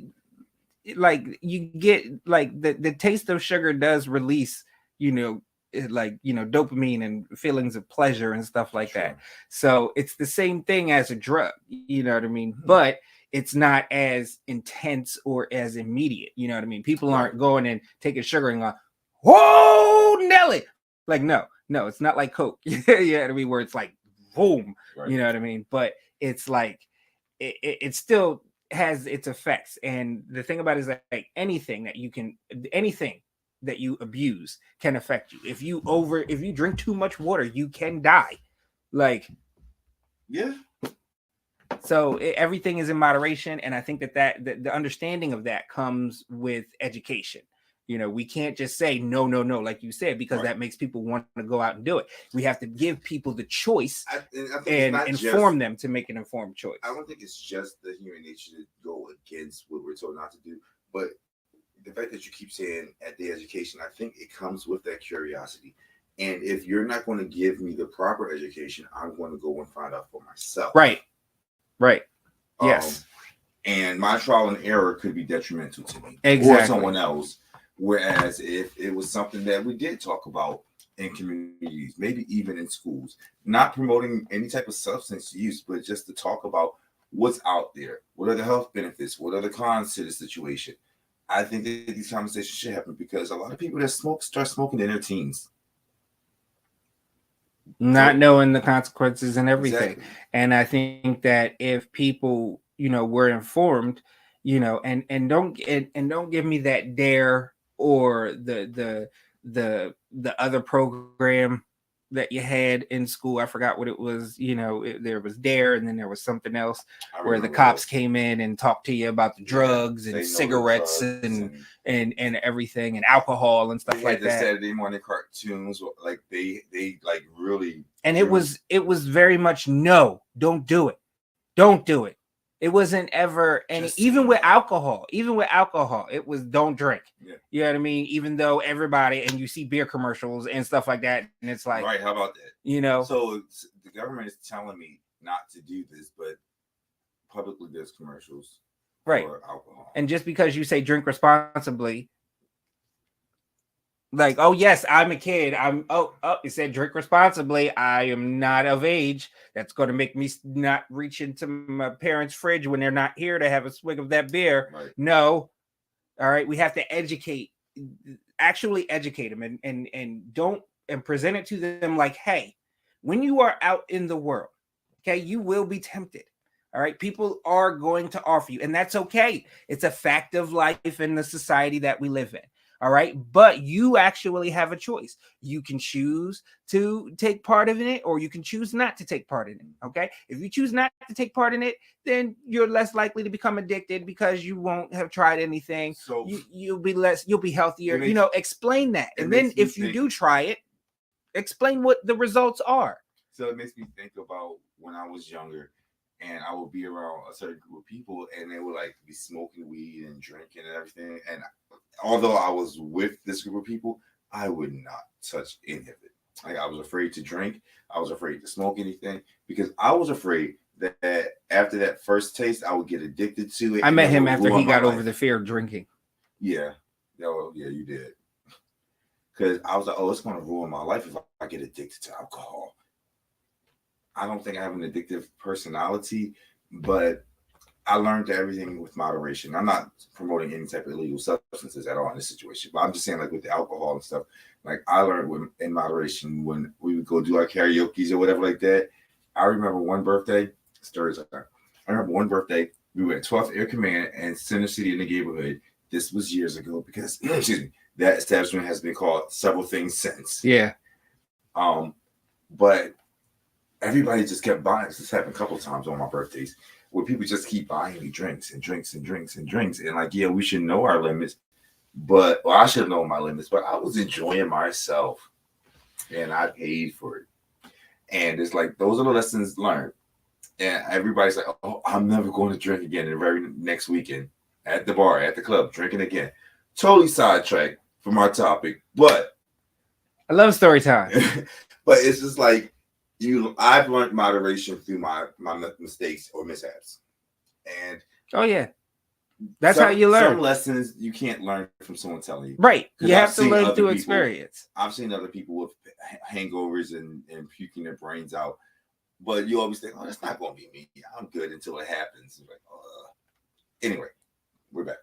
like you get like the taste of sugar does release, dopamine and feelings of pleasure and stuff like that. So it's the same thing as a drug, you know what I mean? But it's not as intense or as immediate, you know what I mean? People aren't going and taking sugar and going, whoa, Nelly. Like, no, it's not like Coke. You know what I mean? Where it's like, boom, you know what I mean? But it's like, it still has its effects. And the thing about it is that, like, anything that you abuse can affect you. If you drink too much water, you can die. Like, yeah. So everything is in moderation, and I think that the understanding of that comes with education. We can't just say no, like you said, because that makes people want to go out and do it. We have to give people the choice and inform them to make an informed choice. I don't think it's just the human nature to go against what we're told not to do, but the fact that you keep saying at the education, I think it comes with that curiosity. And if you're not going to give me the proper education, I'm going to go and find out for myself. Right. Yes. And my trial and error could be detrimental to me or someone else. Whereas if it was something that we did talk about in communities, maybe even in schools, not promoting any type of substance use, but just to talk about what's out there, what are the health benefits, what are the cons to the situation. I think that these conversations should happen because a lot of people that smoke start smoking in their teens. Not knowing the consequences and everything. Exactly. And I think that if people, were informed, and don't give me that dare or the other program that you had in school. I forgot what it was. There was dare, and then there was something else where the cops came in and talked to you about the drugs and cigarettes and everything, and alcohol and stuff like that. Saturday morning cartoons, like they like really, and it was very much no, don't do it. It wasn't ever any, even with alcohol, it was don't drink. Yeah. You know what I mean? Even though everybody, and you see beer commercials and stuff like that, and it's like, right, how about that? So the government is telling me not to do this, but publicly there's commercials for alcohol. And just because you say drink responsibly, like, oh yes, I'm a kid. It said drink responsibly. I am not of age. That's going to make me not reach into my parents' fridge when they're not here to have a swig of that beer. Right. No. All right. We have to actually educate them and present it to them like, hey, when you are out in the world, okay, you will be tempted. All right. People are going to offer you, and that's okay. It's a fact of life in the society that we live in. All right. But you actually have a choice. You can choose to take part in it, or you can choose not to take part in it. Okay. If you choose not to take part in it, then you're less likely to become addicted because you won't have tried anything. So you'll be healthier. Explain that. And then if you do try it, explain what the results are. So it makes me think about when I was younger, and I would be around a certain group of people, and they would like be smoking weed and drinking and everything. And although I was with this group of people, I would not touch any of it. Like, I was afraid to drink. I was afraid to smoke anything because I was afraid that after that first taste, I would get addicted to it. I met him after he got over the fear of drinking. Yeah. Oh, yeah, you did. Because I was like, oh, it's going to ruin my life if I get addicted to alcohol. I don't think I have an addictive personality, but I learned everything with moderation. I'm not promoting any type of illegal substances at all in this situation, but I'm just saying, like with the alcohol and stuff, like I learned in moderation when we would go do our karaoke's or whatever like that. I remember one birthday, stories like that. I remember one birthday, we were at 12th Air Command and Center City in the neighborhood. This was years ago because, excuse me, that establishment has been called several things since. Yeah. But everybody just kept buying. This happened a couple of times on my birthdays where people just keep buying me drinks and drinks and drinks and drinks. And like, yeah, we should know our limits. But I should know my limits, but I was enjoying myself and I paid for it. And it's like, those are the lessons learned. And everybody's like, oh, I'm never going to drink again the very next weekend at the bar, at the club, drinking again. Totally sidetracked from our topic, but I love story time. But it's just like, I've learned moderation through my mistakes or mishaps. And oh yeah, that's how you learn. Some lessons you can't learn from someone telling you. Right. You have to learn through experience. I've seen other people with hangovers and puking their brains out. But you always think, oh, that's not going to be me. I'm good until it happens. It's like, anyway, we're back.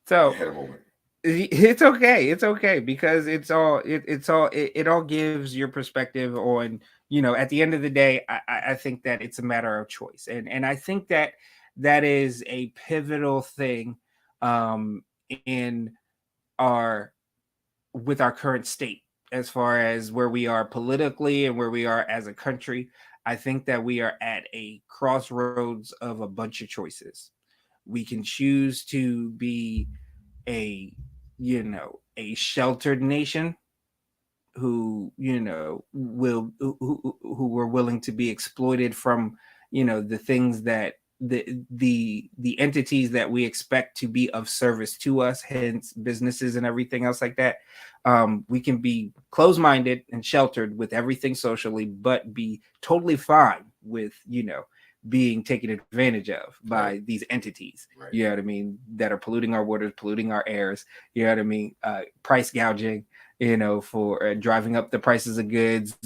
So I had a moment. It's okay. It's okay because it all gives your perspective on, at the end of the day, I think that it's a matter of choice. And I think that is a pivotal thing with our current state, as far as where we are politically and where we are as a country. I think that we are at a crossroads of a bunch of choices. We can choose to be a sheltered nation who were willing to be exploited from, the things that the entities that we expect to be of service to us, hence businesses and everything else like that. We can be closed-minded and sheltered with everything socially, but be totally fine with, being taken advantage of by these entities. Right. You know what I mean? That are polluting our waters, polluting our airs. You know what I mean? Price gouging, for driving up the prices of goods,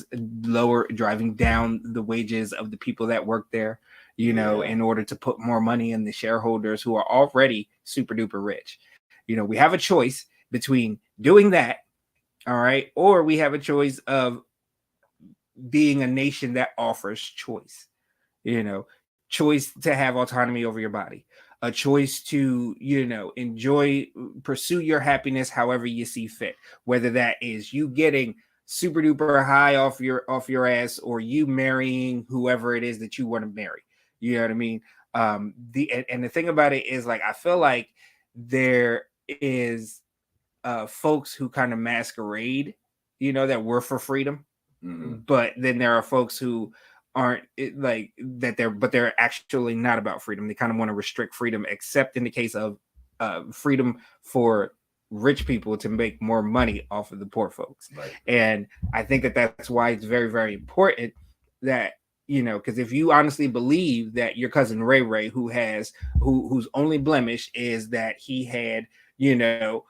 driving down the wages of the people that work there, in order to put more money in the shareholders who are already super duper rich. We have a choice between doing that, all right, or we have a choice of being a nation that offers choice. choice to have autonomy over your body, a choice to, pursue your happiness however you see fit, whether that is you getting super duper high off your ass, or you marrying whoever it is that you want to marry. You know what I mean? The thing about it is, like, I feel like there is folks who kind of masquerade, that we're for freedom, but then there are folks who aren't like that, they're actually not about freedom. They kind of want to restrict freedom, except in the case of freedom for rich people to make more money off of the poor folks. Right. And I think that that's why it's very, very important that, because if you honestly believe that your cousin Ray Ray, whose only blemish is that he had, he had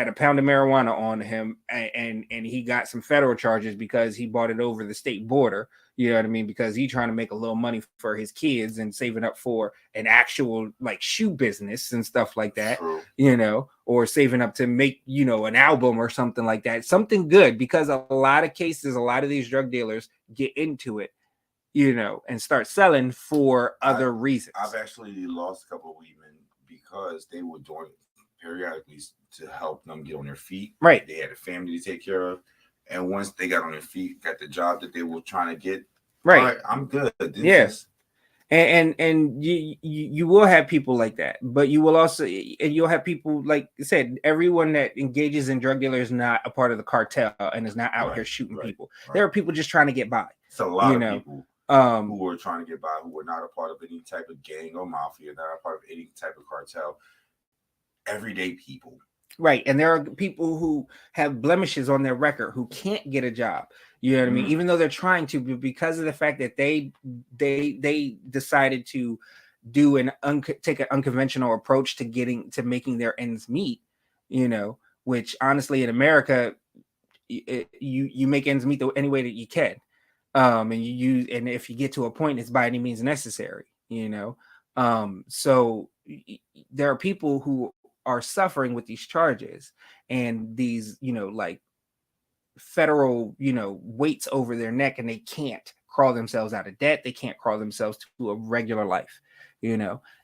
a pound of marijuana on him, and he got some federal charges because he bought it over the state border. You know what I mean? Because he's trying to make a little money for his kids and saving up for an actual like shoe business and stuff like that. True. Or saving up to make, an album or something like that. Something good, because a lot of cases, a lot of these drug dealers get into it, and start selling for other reasons. I've actually lost a couple of weedmen because they were doing it periodically to help them get on their feet. Right. They had a family to take care of. And once they got on their feet, got the job that they were trying to get, right, all right, I'm good. Yes. And you will have people like that, but you will also, and you'll have people, like I said, everyone that engages in drug dealer is not a part of the cartel and is not out here shooting people. Right. There are people just trying to get by. It's a lot of people who are trying to get by, who are not a part of any type of gang or mafia, not a part of any type of cartel. Everyday people. Right. And there are people who have blemishes on their record who can't get a job. You know what I mean? Even though they're trying to, because of the fact that they decided to do take an unconventional approach to making their ends meet, which honestly in America, you make ends meet any way that you can. And and if you get to a point, it's by any means necessary, so there are people who are suffering with these charges and these, like federal, weights over their neck, and they can't crawl themselves out of debt. They can't crawl themselves to a regular life,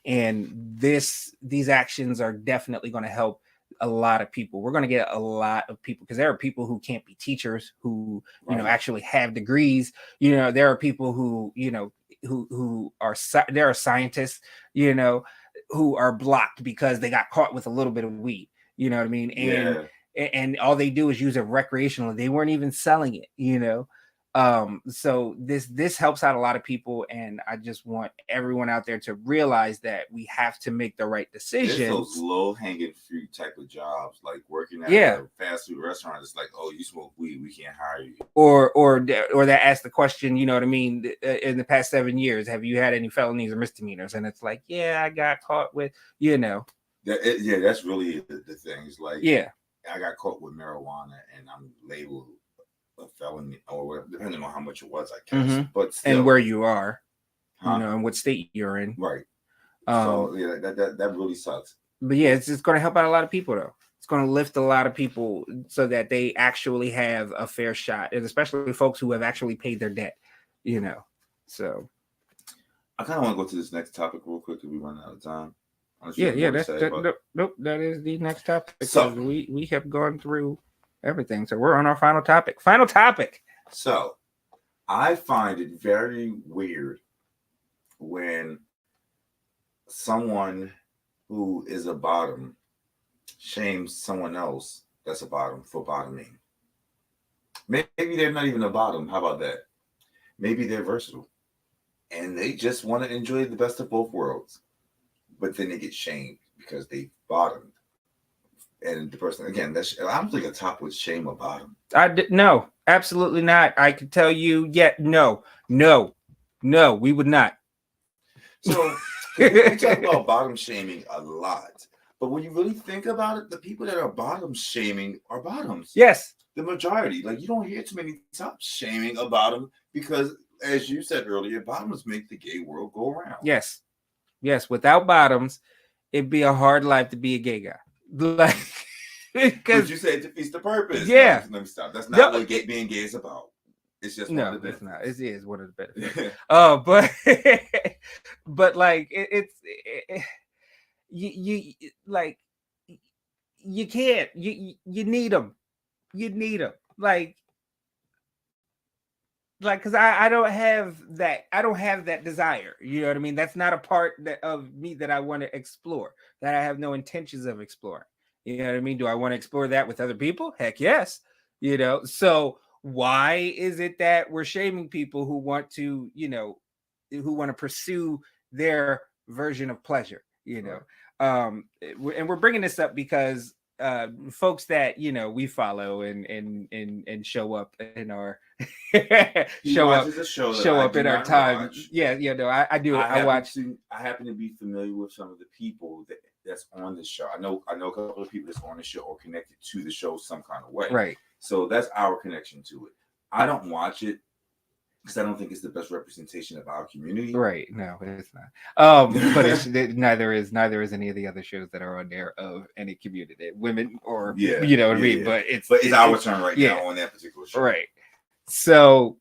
and these actions are definitely going to help a lot of people. We're going to get a lot of people, because there are people who can't be teachers, who, actually have degrees. There are people who, who are, there are scientists, who are blocked because they got caught with a little bit of weed. You know what I mean? And all they do is use it recreationally. They weren't even selling it, so this helps out a lot of people, and I just want everyone out there to realize that we have to make the right decisions. There's those low-hanging fruit type of jobs, like working at a fast food restaurant. It's like, oh, you smoke weed, we can't hire you. Or that asks the question, you know what I mean? In the past 7 years, have you had any felonies or misdemeanors? And it's like, yeah, I got caught with, that's really the thing. It's like, I got caught with marijuana, and I'm labeled a felony, or depending on how much it was, I guess. But still, and where you are, and what state you're in, right? So that really sucks. But yeah, it's going to help out a lot of people, though. It's going to lift a lot of people so that they actually have a fair shot, and especially folks who have actually paid their debt. So I kind of want to go to this next topic real quick because we run out of time. Nope. That is the next topic. So we have gone through everything, so we're on our final topic. So I find it very weird when someone who is a bottom shames someone else that's a bottom for bottoming. Maybe they're not even a bottom. How about that? Maybe they're versatile and they just want to enjoy the best of both worlds, but then they get shamed because they bottomed. And the person, again, I don't think a top would shame a bottom. No, absolutely not. I can tell you, no, we would not. So we talk about bottom shaming a lot, but when you really think about it, the people that are bottom shaming are bottoms. Yes, the majority. Like, you don't hear too many top shaming a bottom because, as you said earlier, bottoms make the gay world go around. Yes. Without bottoms, it'd be a hard life to be a gay guy. Like, because you said it defeats the purpose. Yeah. Let me stop. That's not what being gay is about. It's just no, one of the it's not. benefits. It is one of the benefits. Yeah. But like you like you can't. You need them. You need them. Like because I don't have that. I don't have that desire. You know what I mean? That's not a part of me that I want to explore. That I have no intentions of exploring. You know what I mean? Do I want to explore that with other people? Heck yes. You know. So why is it that we're shaming people who want to, who want to pursue their version of pleasure? And we're bringing this up because folks that we follow and show up in our show up in our time. Watch. I do. I watch. I happen to be familiar with some of the people that's on the show. I know a couple of people that's on the show or connected to the show some kind of way. Right. So that's our connection to it. I don't watch it because I don't think it's the best representation of our community. Right. No, it's not. But neither is any of the other shows that are on there of any community, women or you know what I mean. Yeah. But it's our turn right now on that particular show. Right. So,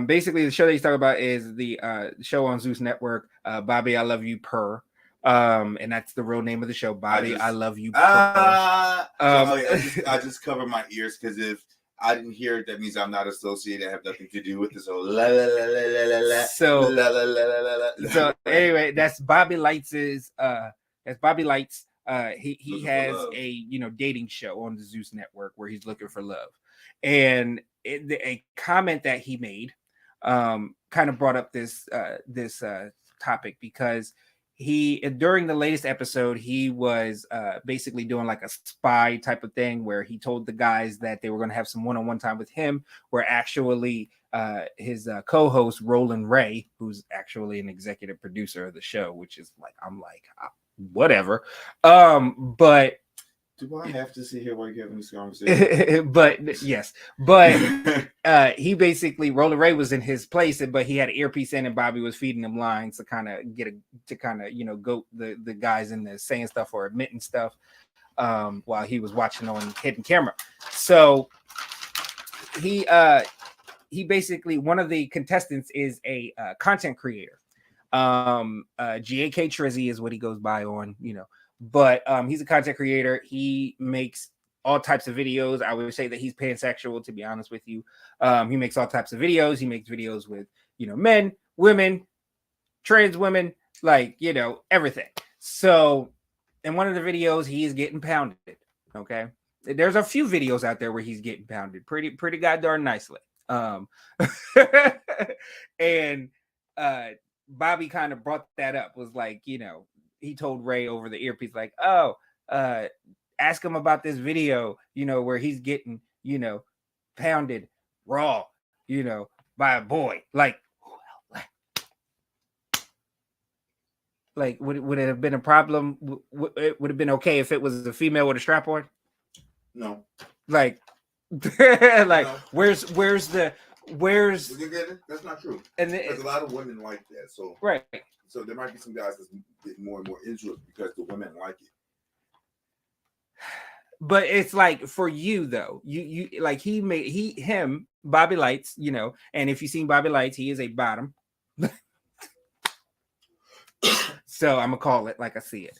basically, the show that he's talking about is the show on Zeus Network, Bobby, I Love You Per. And that's the real name of the show, Bobby, I Love You Per. I just cover my ears because if I didn't hear it, that means I'm not associated. I have nothing to do with it. So So anyway, that's Bobby Lights's. That's Bobby Lights. He has a dating show on the Zeus Network where he's looking for love, and a comment that he made kind of brought up this topic because during the latest episode he was basically doing like a spy type of thing where he told the guys that they were going to have some one-on-one time with him, where actually his co-host Roland Ray, who's actually an executive producer of the show, which is like whatever, but do I have to sit here while you're having this conversation? But yes, he basically Roland Ray was in his place, but he had an earpiece in, and Bobby was feeding him lines to kind of go the guys in there saying stuff or admitting stuff while he was watching on hidden camera. So he basically, one of the contestants is a content creator. GAK Trizzy is what he goes by on, but he's a content creator. He makes all types of videos. I would say that he's pansexual, to be honest with you. He makes all types of videos. He makes videos with men, women, trans women, everything. So in one of the videos, he is getting pounded. Okay, there's a few videos out there where he's getting pounded pretty goddamn nicely. And Bobby kind of brought that up, was like, he told Ray over the earpiece, like, ask him about this video, where he's getting, pounded raw, by a boy. Like would it have been a problem? It would have been okay if it was a female with a strap on? No. Like, no. Where's that's not true. And there's a lot of women like that. So right. So there might be some guys that's getting more and more into it because the women like it. But it's like, for you though, you like Bobby Lights, and if you've seen Bobby Lights, he is a bottom. So I'm gonna call it like I see it.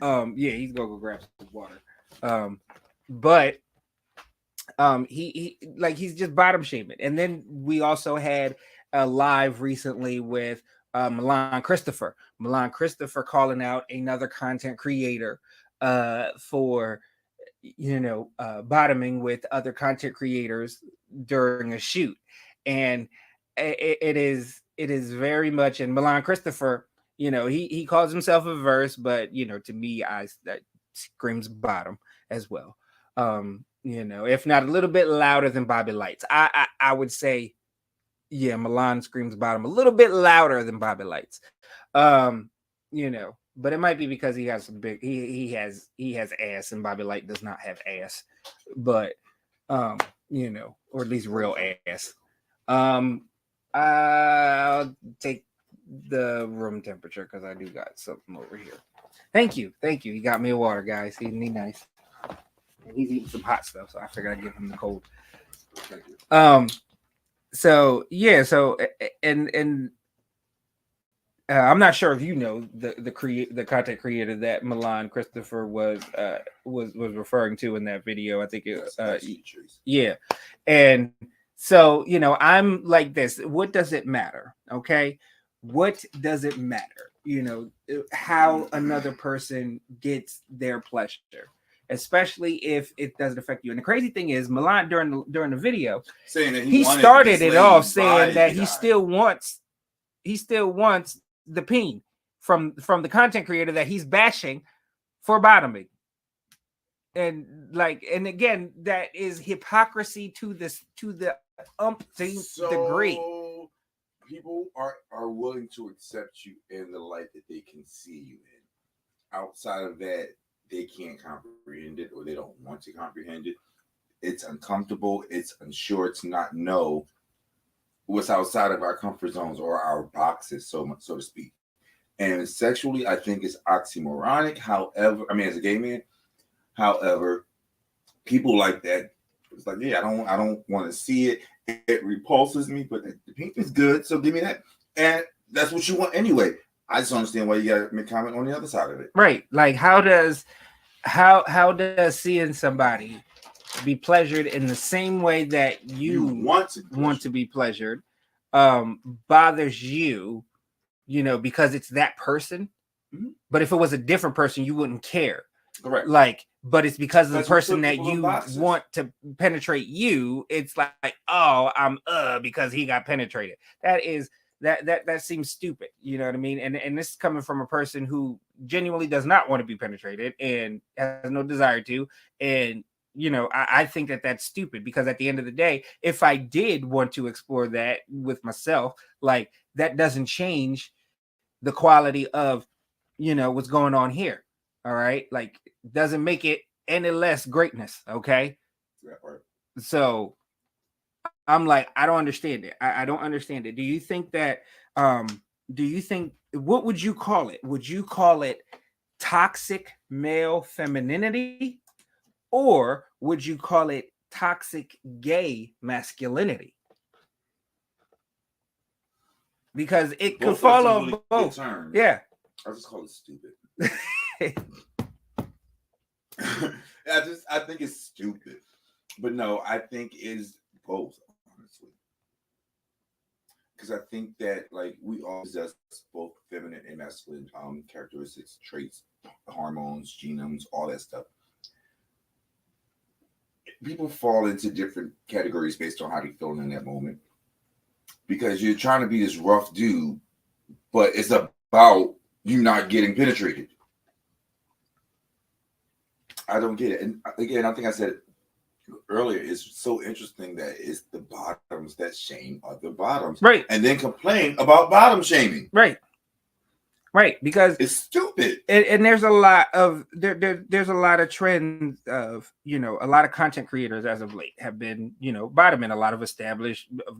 Yeah, he's gonna go grab some water. But he's just bottom shaming. And then we also had a live recently with Milan Christopher calling out another content creator for bottoming with other content creators during a shoot. And it is very much, and Milan Christopher, he calls himself a verse, but to me, that screams bottom as well. If not a little bit louder than Bobby Lights. I would say, yeah, Milan screams bottom a little bit louder than Bobby Lights. But it might be because he has some big, he has ass, and Bobby Light does not have ass. But or at least real ass. I'll take the room temperature because I do got something over here. Thank you. He got me a water, guys. He's nice. And he's eating some hot stuff, so I figured I'd give him the cold. So yeah, so and I'm not sure if you know the content creator that Milan Christopher was referring to in that video. I think it yeah. And so, I'm like this. What does it matter? Okay. What does it matter? How another person gets their pleasure, especially if it doesn't affect you. And the crazy thing is, Milan during the video saying that he started it off saying that he still wants the peen from the content creator that he's bashing for bottoming. And again, that is hypocrisy to the umpteenth degree. People are willing to accept you in the light that they can see you in. Outside of that, they can't comprehend it, or they don't want to comprehend it. It's uncomfortable. It's unsure. It's not know what's outside of our comfort zones or our boxes, so to speak. And sexually, I think it's oxymoronic. However, I mean, as a gay man, however, people like that. It's like, yeah, I don't want to see it. It repulses me, but the pink is good, so give me that. And that's what you want anyway. I just don't understand why you got to make comment on the other side of it. Right. Like, how does seeing somebody be pleasured in the same way that you want to be pleasured bothers you, because it's that person. Mm-hmm. But if it was a different person, you wouldn't care. Correct. Like, but it's because of the person that you want to penetrate you. It's like, oh, I'm because he got penetrated. That seems stupid. You know what I mean? And this is coming from a person who genuinely does not want to be penetrated and has no desire to. And I think that that's stupid, because at the end of the day, if I did want to explore that with myself, like, that doesn't change the quality of what's going on here. All right, like, doesn't make it any less greatness. Okay, right. So I'm like, I don't understand it. I don't understand it. Do you think that what would you call it? Would you call it toxic male femininity, or would you call it toxic gay masculinity? Because it could fall on really both. Yeah. I just call it stupid. I think it's stupid. But no, I think it's both, honestly. Because I think that, like, we all possess both feminine and masculine characteristics, traits, hormones, genomes, all that stuff. People fall into different categories based on how they're feeling in that moment. Because you're trying to be this rough dude, but it's about you not getting penetrated. I don't get it. And again, I think I said earlier, it's so interesting that it's the bottoms that shame other bottoms. Right. And then complain about bottom shaming. Right. Right. Because it's stupid. And there's a lot of there's a lot of trends of, a lot of content creators as of late have been, bottoming. A lot of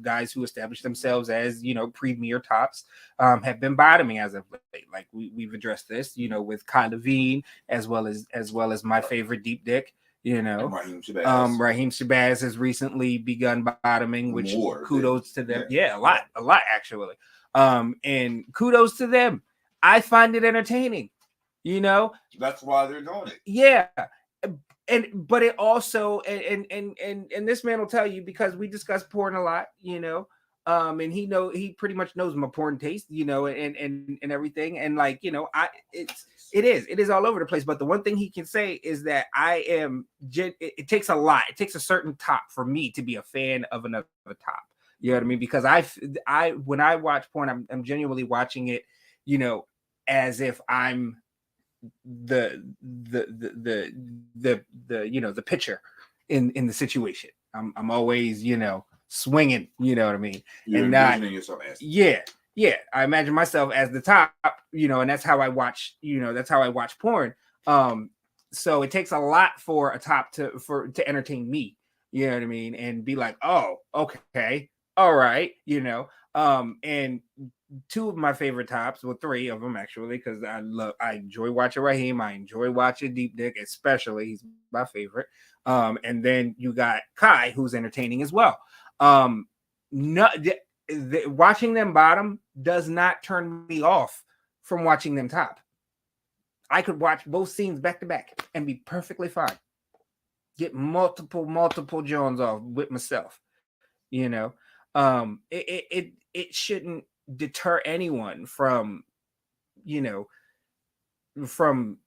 guys who established themselves as, premier tops have been bottoming as of late. Like we've addressed this, with Kevyn, as well as my favorite Deep Dick. Raheem Shabazz has recently begun bottoming, which kudos to them. Yeah, a lot actually. And kudos to them. I find it entertaining, That's why they're doing it. Yeah, but it also and this man will tell you, because we discuss porn a lot, and he pretty much knows my porn taste, and everything, and like, it is all over the place. But the one thing he can say is that it takes a lot. It takes a certain top for me to be a fan of another top. You know what I mean? Because I when I watch porn, I'm genuinely watching it, as if I'm the pitcher in the situation. I'm always, swinging, you know what I mean? You're and imagining yourself as yeah. I imagine myself as the top, and that's how I watch, porn. So it takes a lot for a top to entertain me, you know what I mean? And be like, oh, okay, all right, and two of my favorite tops, well, three of them actually, because I enjoy watching Raheem. I enjoy watching Deep Dick, especially. He's my favorite. And then you got Kai, who's entertaining as well. no, watching them bottom does not turn me off from watching them top. I could watch both scenes back to back and be perfectly fine. Get multiple Jones off with myself. You know, it shouldn't deter anyone from, you know, from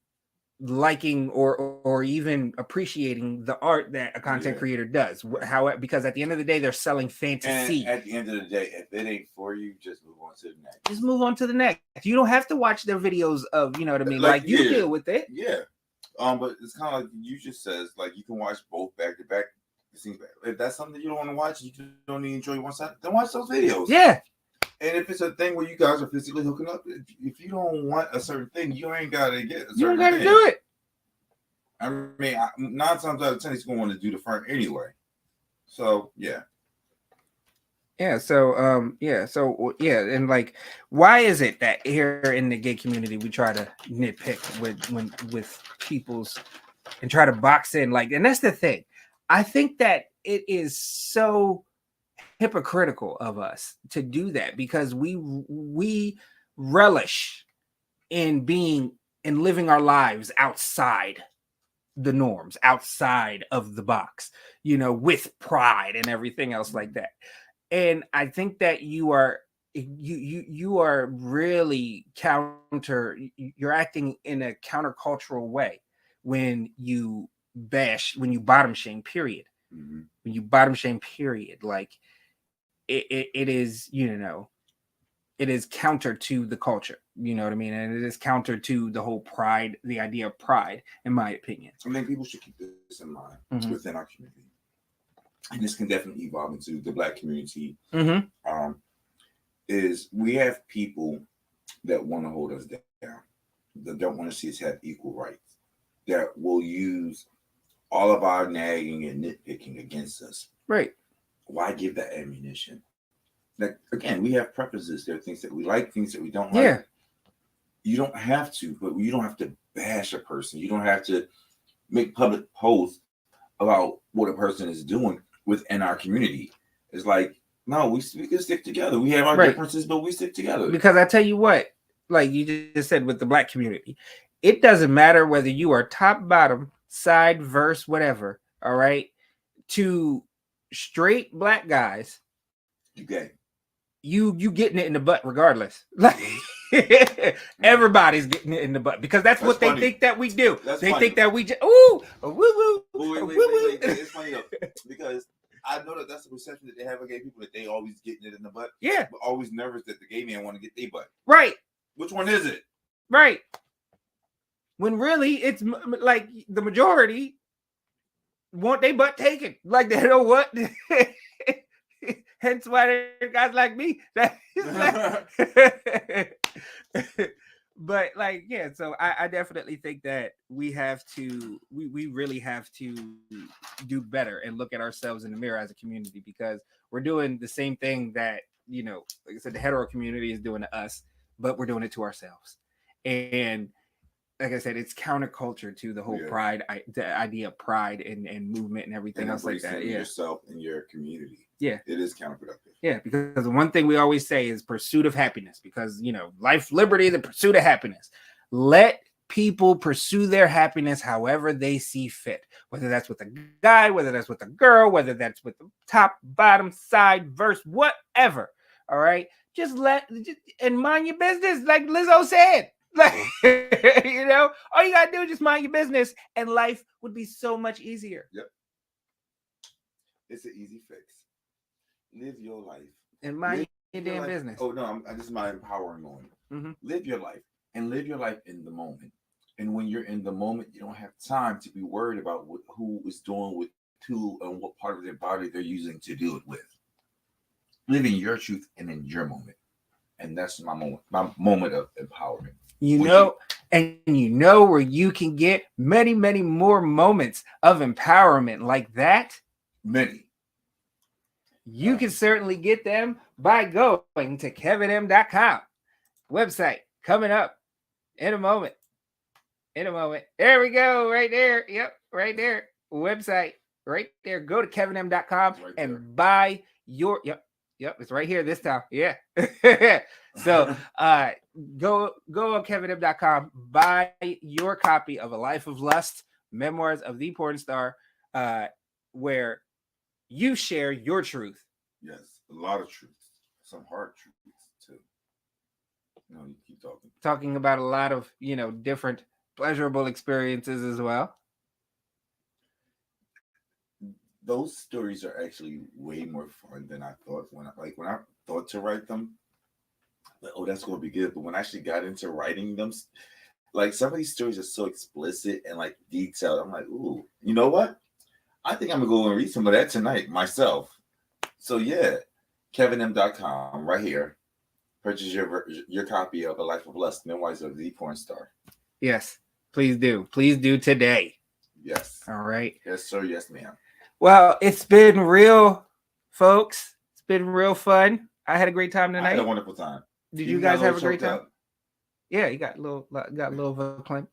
liking or even appreciating the art that a content creator does. How, because at the end of the day, they're selling fantasy. And at the end of the day, if it ain't for you, just move on to the next. Just move on to the next. You don't have to watch their videos of, you know what I mean? Like you deal with it. Yeah. But it's kind of like you just says, like you can watch both back to back. It seems bad. If that's something you don't want to watch, you just don't enjoy one side, then watch those videos. Yeah. And if it's a thing where you guys are physically hooking up, if you don't want a certain thing, you ain't gotta get a certain thing. You don't gotta do it. I mean, 9 times out of 10, he's gonna want to do the front anyway. So yeah. So and like, why is it that here in the gay community we try to nitpick with people's and try to box in, like, and that's the thing. I think that it is so hypocritical of us to do that, because we relish in being and living our lives outside the norms, outside of the box, you know, with pride and everything else like that. And I think that you are really you're acting in a countercultural way when you bottom shame, period. Mm-hmm. When you bottom shame, period. Like it is, you know, it is counter to the culture, you know what I mean? And it is counter to the whole pride, the idea of pride, in my opinion. I mean, people should keep this in mind within our community. And this can definitely evolve into the Black community. Is we have people that want to hold us down, that don't want to see us have equal rights, that will use all of our nagging and nitpicking against us. Right. Why give that ammunition? Like, again, we have preferences. There are things that we like, things that we don't like. Yeah. You don't have to, but you don't have to bash a person. You don't have to make public posts about what a person is doing within our community. It's like, no, we can stick together. We have our differences, but we stick together. Because I tell you what, like you just said with the Black community, it doesn't matter whether you are top, bottom, side, verse, whatever, all right? To straight Black guys, okay, you getting it in the butt regardless. Like everybody's getting it in the butt, because that's what they think that we do. They think that we just wait. It's funny though, because I know that's the perception that they have of gay people, that they always getting it in the butt. Yeah, but always nervous that the gay man want to get their butt. Right. Which one is it? Right. When really it's like the majority want their butt taken. Like, they know what? Hence why they're guys like me. But like, yeah, so I definitely think that we really have to do better and look at ourselves in the mirror as a community, because we're doing the same thing that, you know, like I said, the hetero community is doing to us, but we're doing it to ourselves. And like I said, it's counterculture to the whole pride, the idea of pride and movement and everything else like that. Yeah, yourself and your community. Yeah, it is counterproductive. Yeah, because the one thing we always say is pursuit of happiness, because, you know, life, liberty, the pursuit of happiness. Let people pursue their happiness however they see fit, whether that's with a guy, whether that's with a girl, whether that's with the top, bottom, side, verse, whatever. All right, just and mind your business, like Lizzo said. Like, you know, all you gotta do is just mind your business, and life would be so much easier. Yep, it's an easy fix. Live your life and mind your damn business. Oh no, this is my empowering moment. Live your life, and live your life in the moment. And when you're in the moment, you don't have time to be worried about who is doing with who and what part of their body they're using to do it with. Live in your truth and in your moment, and that's my moment of empowerment. You know where you can get many, many more moments of empowerment like that. Many. You can certainly get them by going to KevynM.com. Website coming up in a moment. There we go. Right there. Yep. Right there. Website right there. Go to KevynM.com and buy your Yep, it's right here this time. Yeah. So go on KevynM.com, buy your copy of A Life of Lust, Memoirs of the Porn Star, where you share your truth. Yes, a lot of truth, some hard truths too. No, you keep talking. Talking about a lot of, different pleasurable experiences as well. Those stories are actually way more fun than I thought when I thought to write them. Like, oh, that's gonna be good. But when I actually got into writing them, like some of these stories are so explicit and like detailed. I'm like, ooh, you know what? I think I'm gonna go and read some of that tonight myself. So yeah, KevynM.com right here. Purchase your copy of A Life of Lust, Memoirs of the Porn Star. Yes, please do. Please do today. Yes. All right. Yes, sir. Yes, ma'am. Well, it's been real, folks. It's been real fun. I had a great time tonight. I had a wonderful time. Did you guys have a great time? Yeah, you got a little verklempt.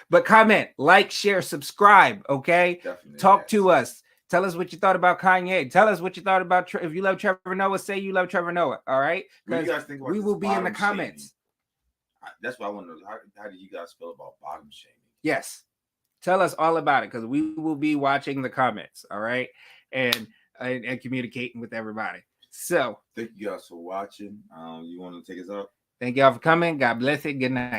But comment, like, share, subscribe. Okay, Definitely, talk to us. Tell us what you thought about Kanye. Tell us what you thought about if you love Trevor Noah. Say you love Trevor Noah. All right, because we will be in the comments. That's what I want to know. How do you guys feel about bottom shaming? Yes, tell us all about it because we will be watching the comments. All right, and communicating with everybody. So thank you guys for watching. You want to take us up? Thank y'all for coming. God bless it. Good night.